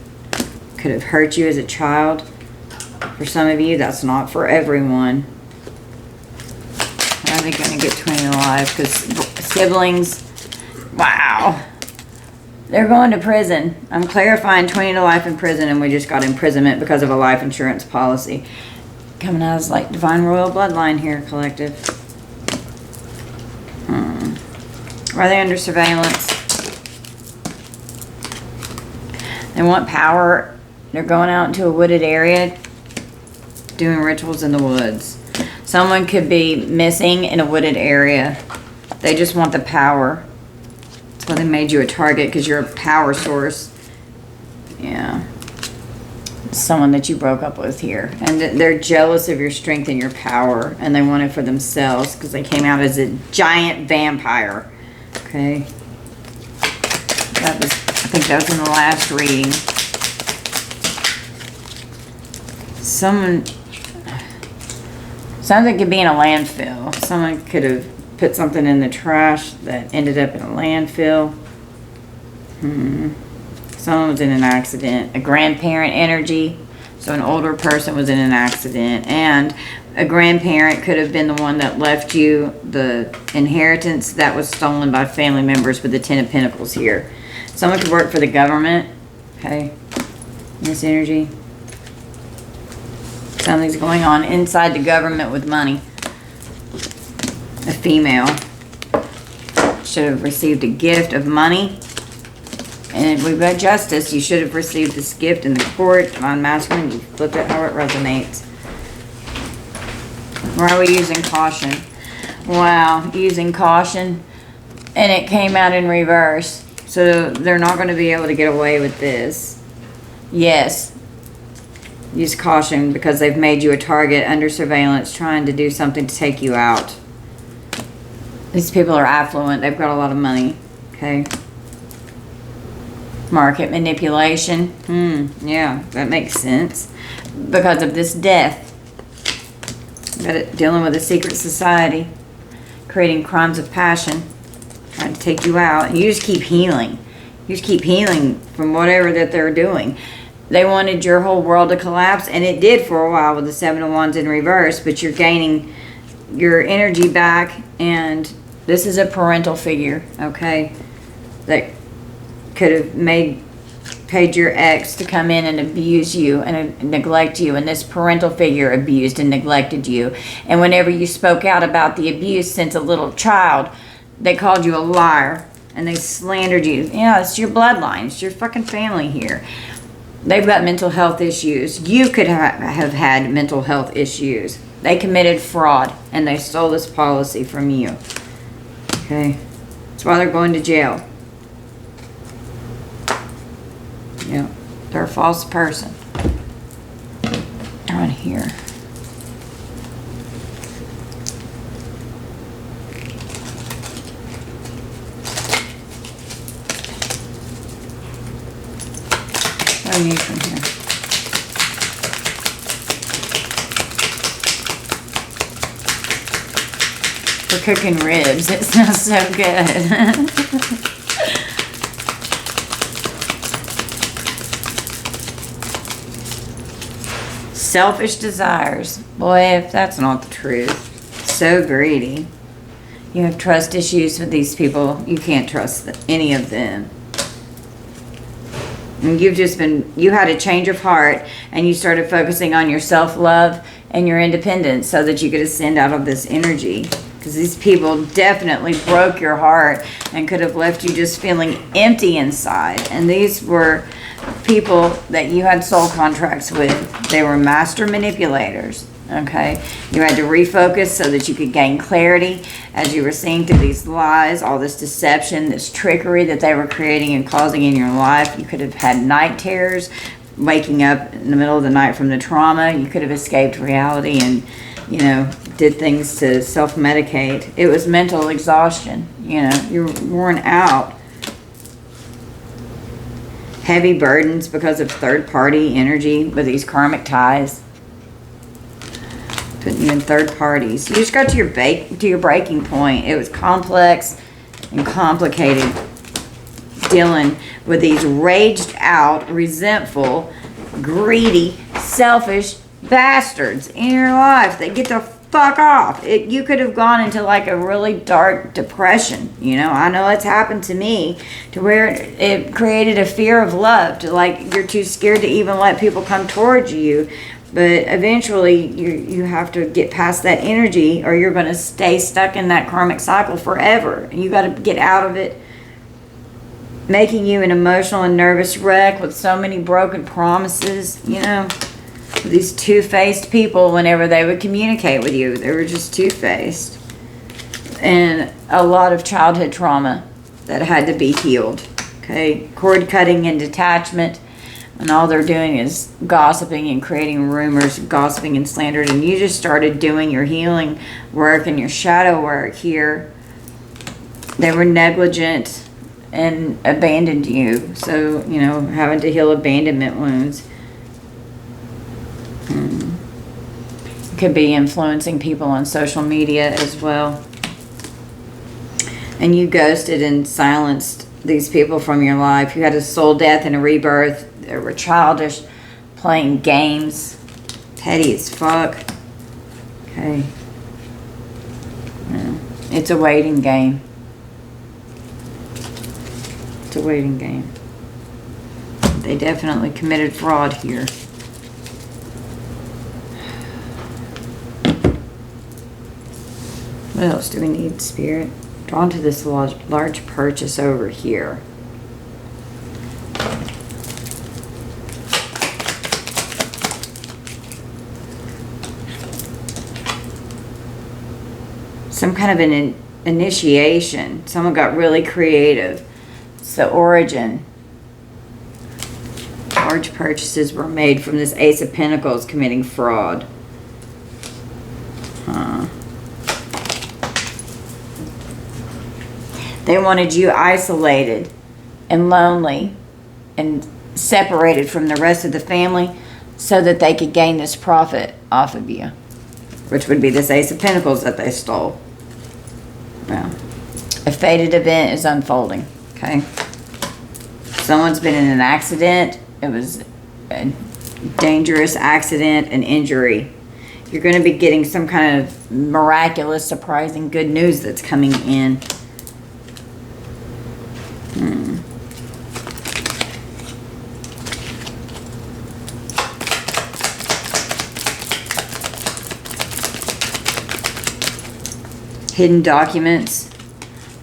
Could have hurt you as a child. For some of you, that's not for everyone. How are they going to get 20 alive? Because siblings, wow. They're going to prison. I'm clarifying 20 to life in prison, and we just got imprisonment because of a life insurance policy. Coming out as like divine royal bloodline here, collective. Are they under surveillance? They want power. They're going out into a wooded area, doing rituals in the woods. Someone could be missing in a wooded area. They just want the power. That's why they made you a target, because you're a power source. Yeah. Someone that you broke up with here. And they're jealous of your strength and your power. And they want it for themselves because they came out as a giant vampire. Okay. I think that was in the last reading. Something could be in a landfill. Someone could have put something in the trash that ended up in a landfill. Someone was in an accident. A grandparent energy. So an older person was in an accident. And a grandparent could have been the one that left you the inheritance that was stolen by family members with the Ten of Pentacles here. Someone could work for the government. Okay. This energy. Something's going on inside the government with money. A female should have received a gift of money. And we've got justice. You should have received this gift in the court. Divine masculine. You flip it how it resonates. Why are we using caution? Wow. Using caution. And it came out in reverse. So they're not going to be able to get away with this. Yes. Use caution because they've made you a target under surveillance, trying to do something to take you out. These people are affluent. They've got a lot of money. Okay. Market manipulation. Yeah, that makes sense. Because of this death. Got it dealing with a secret society. Creating crimes of passion. Trying to take you out. And you just keep healing. You just keep healing from whatever that they're doing. They wanted your whole world to collapse, and it did for a while with the Seven of Wands in reverse, but you're gaining your energy back, and this is a parental figure, okay, that could have paid your ex to come in and abuse you and neglect you, and this parental figure abused and neglected you. And whenever you spoke out about the abuse since a little child, they called you a liar, and they slandered you. Yeah, it's your bloodline. It's your fucking family here. They've got mental health issues. You could have had mental health issues. They committed fraud, and they stole this policy from you. Okay? That's why they're going to jail. Yeah, they're a false person. On here. What do I need from here? We're cooking ribs. It smells so good. Selfish desires. Boy, if that's not the truth. So greedy. You have trust issues with these people. You can't trust any of them. And you had a change of heart, and you started focusing on your self-love and your independence so that you could ascend out of this energy. Because these people definitely broke your heart and could have left you just feeling empty inside. And these were people that you had soul contracts with. They were master manipulators. Okay, you had to refocus so that you could gain clarity as you were seeing through these lies, all this deception, this trickery that they were creating and causing in your life. You could have had night terrors, waking up in the middle of the night from the trauma. You could have escaped reality and, you know, did things to self-medicate. It was mental exhaustion. You know, you're worn out. Heavy burdens because of third-party energy with these karmic ties. Putting you in third parties. You just got to your breaking point. It was complex and complicated dealing with these raged out, resentful, greedy, selfish bastards in your life. They get the fuck off. You could have gone into like a really dark depression. You know, I know it's happened to me, to where it created a fear of love, to like you're too scared to even let people come towards you. But eventually you have to get past that energy, or you're going to stay stuck in that karmic cycle forever. You got to get out of it, making you an emotional and nervous wreck with so many broken promises, you know. These two-faced people, whenever they would communicate with you, they were just two-faced. And a lot of childhood trauma that had to be healed. Okay, cord cutting and detachment. And all they're doing is gossiping and creating rumors, gossiping and slander. And you just started doing your healing work and your shadow work here. They were negligent and abandoned you. So, you know, having to heal abandonment wounds. Could be influencing people on social media as well. And you ghosted and silenced these people from your life. You had a soul death and a rebirth. They were childish, playing games, petty as fuck. Okay. Yeah. It's a waiting game. It's a waiting game. They definitely committed fraud here. What else do we need, Spirit? Drawn to this large purchase over here. Some kind of an initiation. Someone got really creative. It's the origin. Large purchases were made from this Ace of Pentacles committing fraud. They wanted you isolated and lonely and separated from the rest of the family so that they could gain this profit off of you, which would be this Ace of Pentacles that they stole. Well, a fated event is unfolding, okay? Someone's been in an accident. It was a dangerous accident, an injury. You're going to be getting some kind of miraculous, surprising good news that's coming in. Hidden documents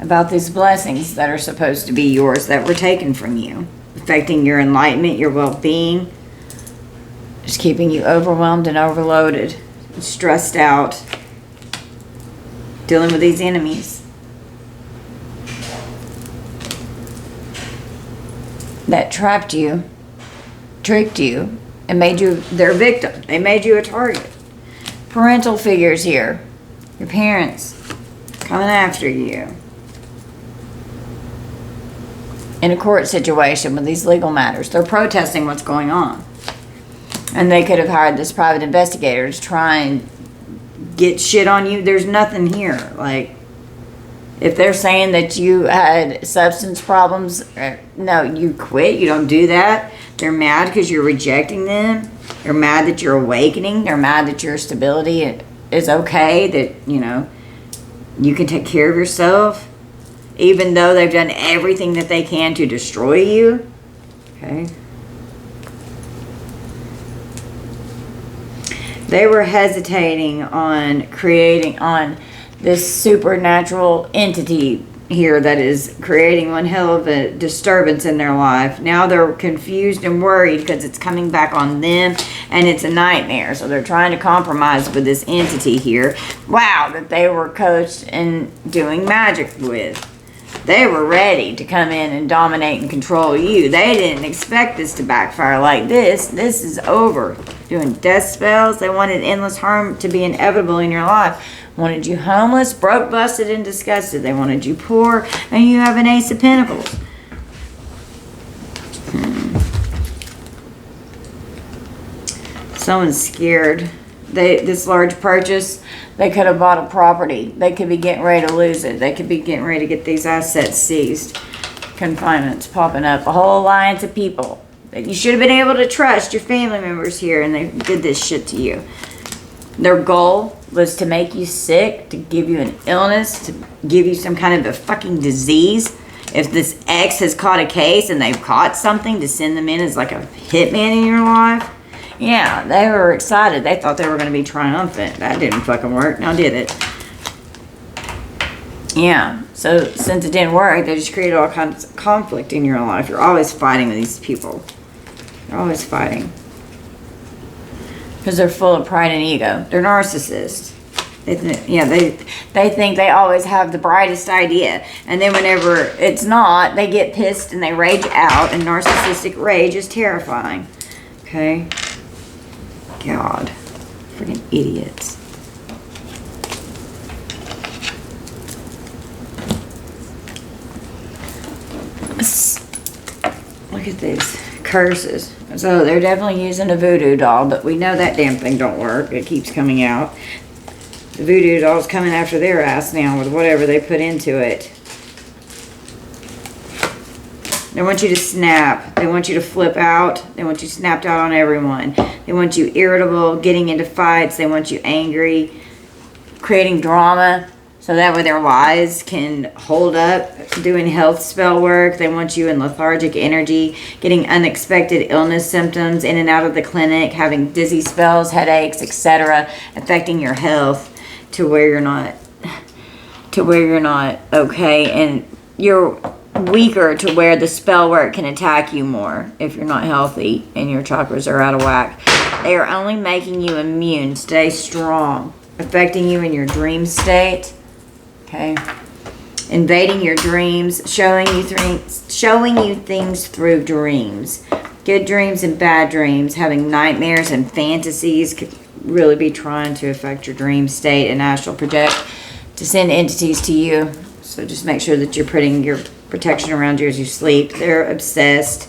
about these blessings that are supposed to be yours that were taken from you, affecting your enlightenment, your well-being, just keeping you overwhelmed and overloaded, stressed out, dealing with these enemies that trapped you, tricked you, and made you their victim. They made you a target. Parental figures here, your parents coming after you. In a court situation with these legal matters, they're protesting what's going on. And they could have hired this private investigator to try and get shit on you. There's nothing here. Like, if they're saying that you had substance problems, no, you quit. You don't do that. They're mad because you're rejecting them. They're mad that you're awakening. They're mad that your stability is okay, that, you know, you can take care of yourself, even though they've done everything that they can to destroy you. Okay. They were hesitating on creating on this supernatural entity here that is creating one hell of a disturbance in their life. Now they're confused and worried because it's coming back on them and it's a nightmare. So they're trying to compromise with this entity here. Wow, that they were coached in doing magic with. They were ready to come in and dominate and control you. They didn't expect this to backfire like this. This is over. Doing death spells. They wanted endless harm to be inevitable in your life. Wanted you homeless, broke, busted, and disgusted. They wanted you poor, and you have an Ace of Pentacles. Someone's scared. This large purchase, they could have bought a property. They could be getting ready to lose it. They could be getting ready to get these assets seized. Confinements popping up. A whole alliance of people that you should have been able to trust, your family members here, and they did this shit to you. Their goal was to make you sick, to give you an illness, to give you some kind of a fucking disease. If this ex has caught a case and they've caught something, to send them in as like a hitman in your life. Yeah, they were excited. They thought they were going to be triumphant. That didn't fucking work. Now did it? Yeah, so since it didn't work, they just created all kinds of conflict in your life. You're always fighting with these people. You're always fighting. Because they're full of pride and ego. They're narcissists. They think they always have the brightest idea. And then whenever it's not, they get pissed and they rage out. And narcissistic rage is terrifying. Okay? God. Freaking idiots. Look at these curses. So they're definitely using a voodoo doll, but we know that damn thing don't work. It keeps coming out. The voodoo doll's coming after their ass now with whatever they put into it. They want you to snap. They want you to flip out. They want you snapped out on everyone. They want you irritable, getting into fights. They want you angry, creating drama. So that way their lies can hold up, doing health spell work. They want you in lethargic energy, getting unexpected illness symptoms, in and out of the clinic, having dizzy spells, headaches, etc., affecting your health to where you're not okay, and you're weaker to where the spell work can attack you more if you're not healthy and your chakras are out of whack. They are only making you immune. Stay strong. Affecting you in your dream state. Okay, invading your dreams, showing you things through dreams. Good dreams and bad dreams, having nightmares and fantasies could really be trying to affect your dream state and astral project to send entities to you. So just make sure that you're putting your protection around you as you sleep. They're obsessed,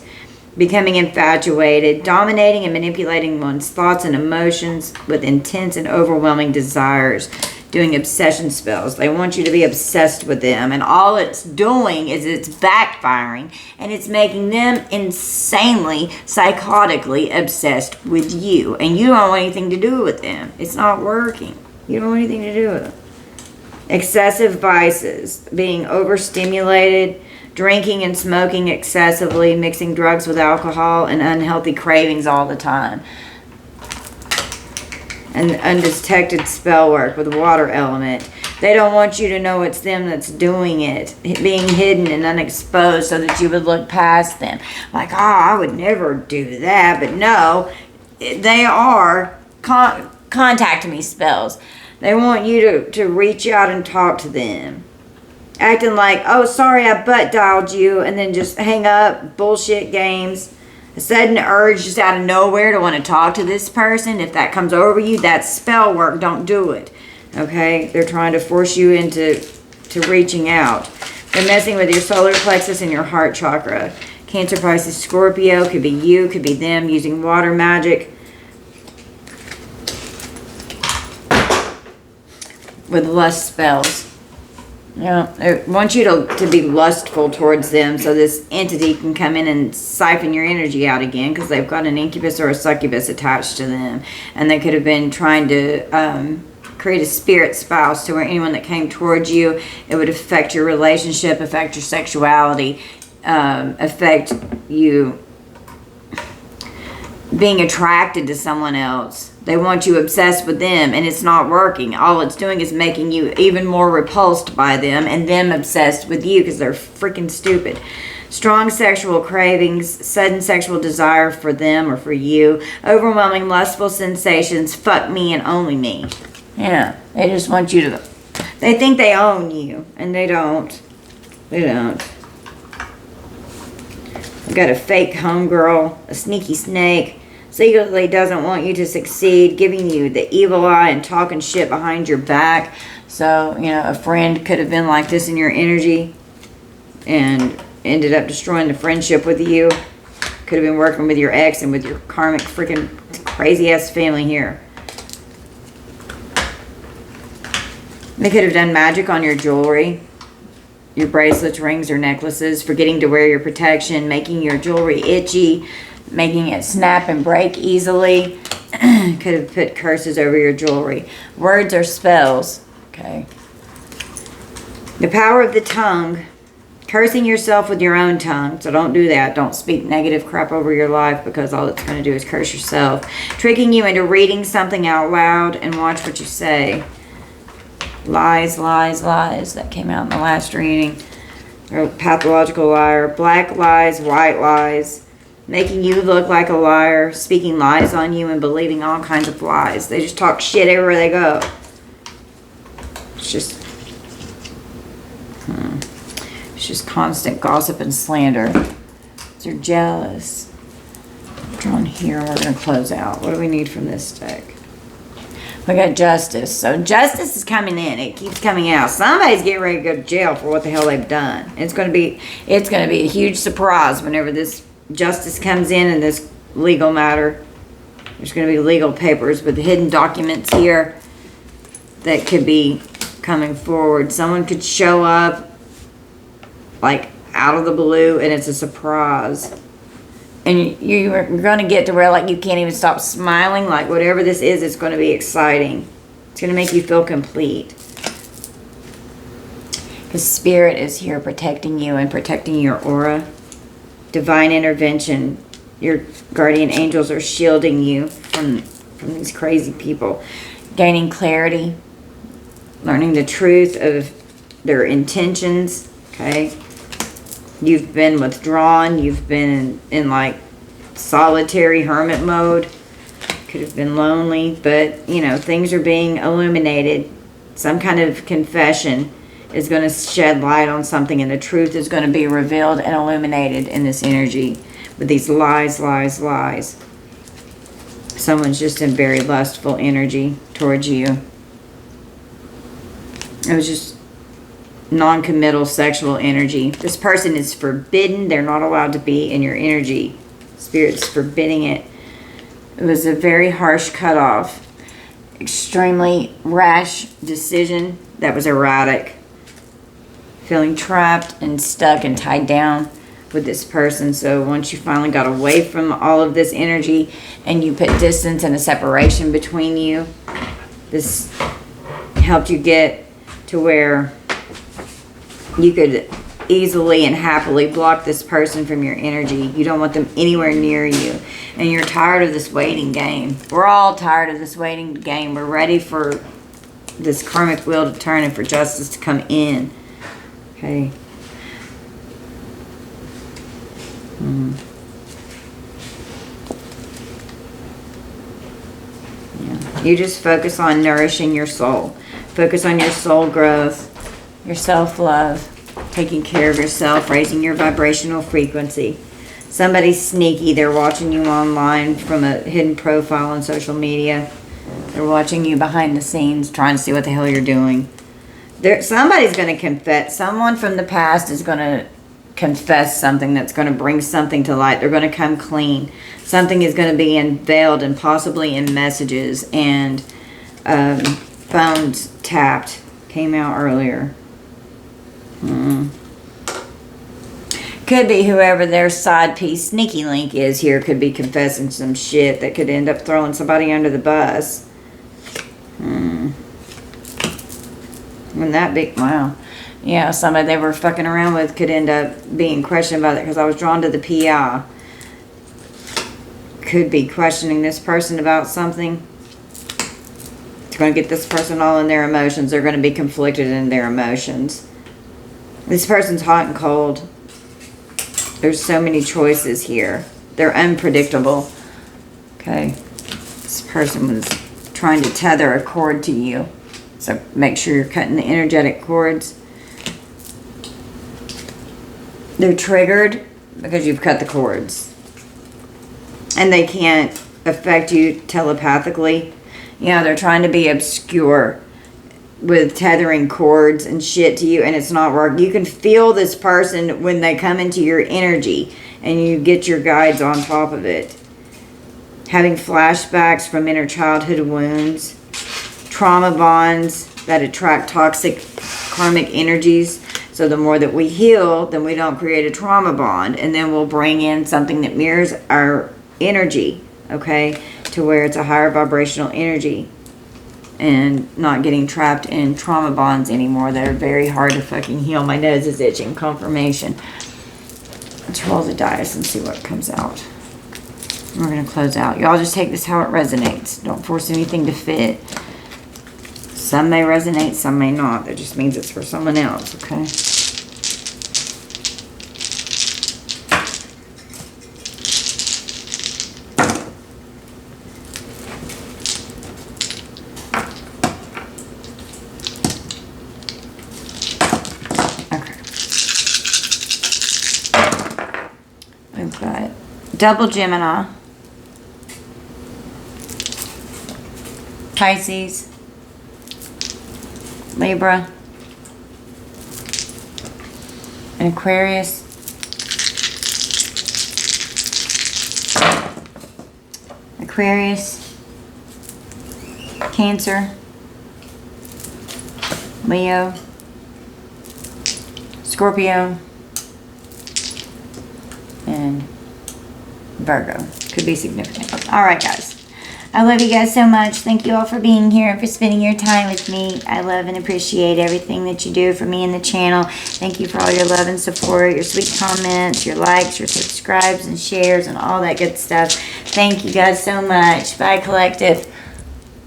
becoming infatuated, dominating and manipulating one's thoughts and emotions with intense and overwhelming desires. doing obsession spells. They want you to be obsessed with them. And all it's doing is it's backfiring. And it's making them insanely, psychotically obsessed with you. And you don't want anything to do with them. It's not working. You don't want anything to do with them. Excessive vices. Being overstimulated. Drinking and smoking excessively. Mixing drugs with alcohol. And unhealthy cravings all the time. And undetected spell work with the water element. They don't want you to know it's them that's doing it. Being hidden and unexposed so that you would look past them. Like, oh, I would never do that. But no, they are contact me spells. They want you to reach out and talk to them. Acting like, oh, sorry, I butt dialed you. And then just hang up. Bullshit games. A sudden urge just out of nowhere to want to talk to this person. If that comes over you, that's spell work. Don't do it. Okay? They're trying to force you into reaching out. They're messing with your solar plexus and your heart chakra. Cancer, Pisces, Scorpio. Could be you. Could be them. Using water magic. With lust spells. Yeah, they want you to be lustful towards them so this entity can come in and siphon your energy out again because they've got an incubus or a succubus attached to them. And they could have been trying to create a spirit spouse to where anyone that came towards you, it would affect your relationship, affect your sexuality, affect you being attracted to someone else. They want you obsessed with them, and it's not working. All it's doing is making you even more repulsed by them and them obsessed with you because they're freaking stupid. Strong sexual cravings, sudden sexual desire for them or for you, overwhelming lustful sensations, fuck me and only me. Yeah, they just want you to... They think they own you, and they don't. They don't. We've got a fake homegirl, a sneaky snake, secretly doesn't want you to succeed, giving you the evil eye and talking shit behind your back. So, you know, a friend could have been like this in your energy and ended up destroying the friendship with you. Could have been working with your ex and with your karmic freaking crazy ass family here. They could have done magic on your jewelry, your bracelets, rings, or necklaces, forgetting to wear your protection, making your jewelry itchy, making it snap and break easily. Could have put curses over your jewelry. Words are spells. Okay. The power of the tongue. Cursing yourself with your own tongue. So don't do that. Don't speak negative crap over your life because all it's going to do is curse yourself. Tricking you into reading something out loud and watch what you say. Lies, lies, lies. That came out in the last reading. Or pathological liar. Black lies, white lies. Making you look like a liar, speaking lies on you, and believing all kinds of lies. They just talk shit everywhere they go. It's just constant gossip and slander. They're jealous. Drawn here, we're going to close out. What do we need from this deck? We got justice. So justice is coming in. It keeps coming out. Somebody's getting ready to go to jail for what the hell they've done. It's going to be a huge surprise whenever this justice comes in this legal matter. There's going to be legal papers with hidden documents here that could be coming forward. Someone could show up like out of the blue and it's a surprise. And you're going to get to where like you can't even stop smiling. Like whatever this is, it's going to be exciting. It's going to make you feel complete. Because Spirit is here protecting you and protecting your aura. Divine intervention. Your guardian angels are shielding you from these crazy people. Gaining clarity. Learning the truth of their intentions. Okay. You've been withdrawn. You've been in like solitary hermit mode. Could have been lonely. But, you know, things are being illuminated. Some kind of confession is going to shed light on something, and the truth is going to be revealed and illuminated in this energy with these lies, lies, lies. Someone's just in very lustful energy towards you. It was just non-committal sexual energy. This person is forbidden. They're not allowed to be in your energy. Spirit's forbidding it. It was a very harsh cutoff. extremely rash decision that was erratic. Feeling trapped and stuck and tied down with this person. So once you finally got away from all of this energy and you put distance and a separation between you, this helped you get to where you could easily and happily block this person from your energy. You don't want them anywhere near you. And you're tired of this waiting game. We're all tired of this waiting game. We're ready for this karmic wheel to turn and for justice to come in. Okay. Yeah. You just focus on nourishing your soul. Focus on your soul growth, your self-love, taking care of yourself, raising your vibrational frequency. Somebody's sneaky. They're watching you online from a hidden profile on social media. They're watching you behind the scenes, trying to see what the hell you're doing. Somebody's going to confess. Someone from the past is going to confess something that's going to bring something to light. They're going to come clean. Something is going to be unveiled and possibly in messages and phones tapped. Came out earlier. Could be whoever their side piece sneaky link is here could be confessing some shit that could end up throwing somebody under the bus. Wouldn't that be, wow. Yeah, somebody they were fucking around with could end up being questioned about it because I was drawn to the PI. Could be questioning this person about something. It's going to get this person all in their emotions. They're going to be conflicted in their emotions. This person's hot and cold. There's so many choices here. They're unpredictable. Okay. This person was trying to tether a cord to you. So make sure you're cutting the energetic cords. They're triggered because you've cut the cords. And they can't affect you telepathically. You know, they're trying to be obscure with tethering cords and shit to you, and it's not working. You can feel this person when they come into your energy, and you get your guides on top of it. Having flashbacks from inner childhood wounds, trauma bonds that attract toxic karmic energies. So the more that we heal, then we don't create a trauma bond, and then we'll bring in something that mirrors our energy, okay, to where it's a higher vibrational energy. And not getting trapped in trauma bonds anymore that are very hard to fucking heal. My nose is itching. Confirmation. Let's roll the dice and see what comes out. We're going to close out. Y'all just take this how it resonates. Don't force anything to fit. Some may resonate, some may not. That just means it's for someone else, okay? We've got double Gemini, Pisces, Libra, and Aquarius, Cancer, Leo, Scorpio, and Virgo. Could be significant. Alright, guys. I love you guys so much. Thank you all for being here and for spending your time with me. I love and appreciate everything that you do for me and the channel. Thank you for all your love and support, your sweet comments, your likes, your subscribes and shares, and all that good stuff. Thank you guys so much. Bye, collective.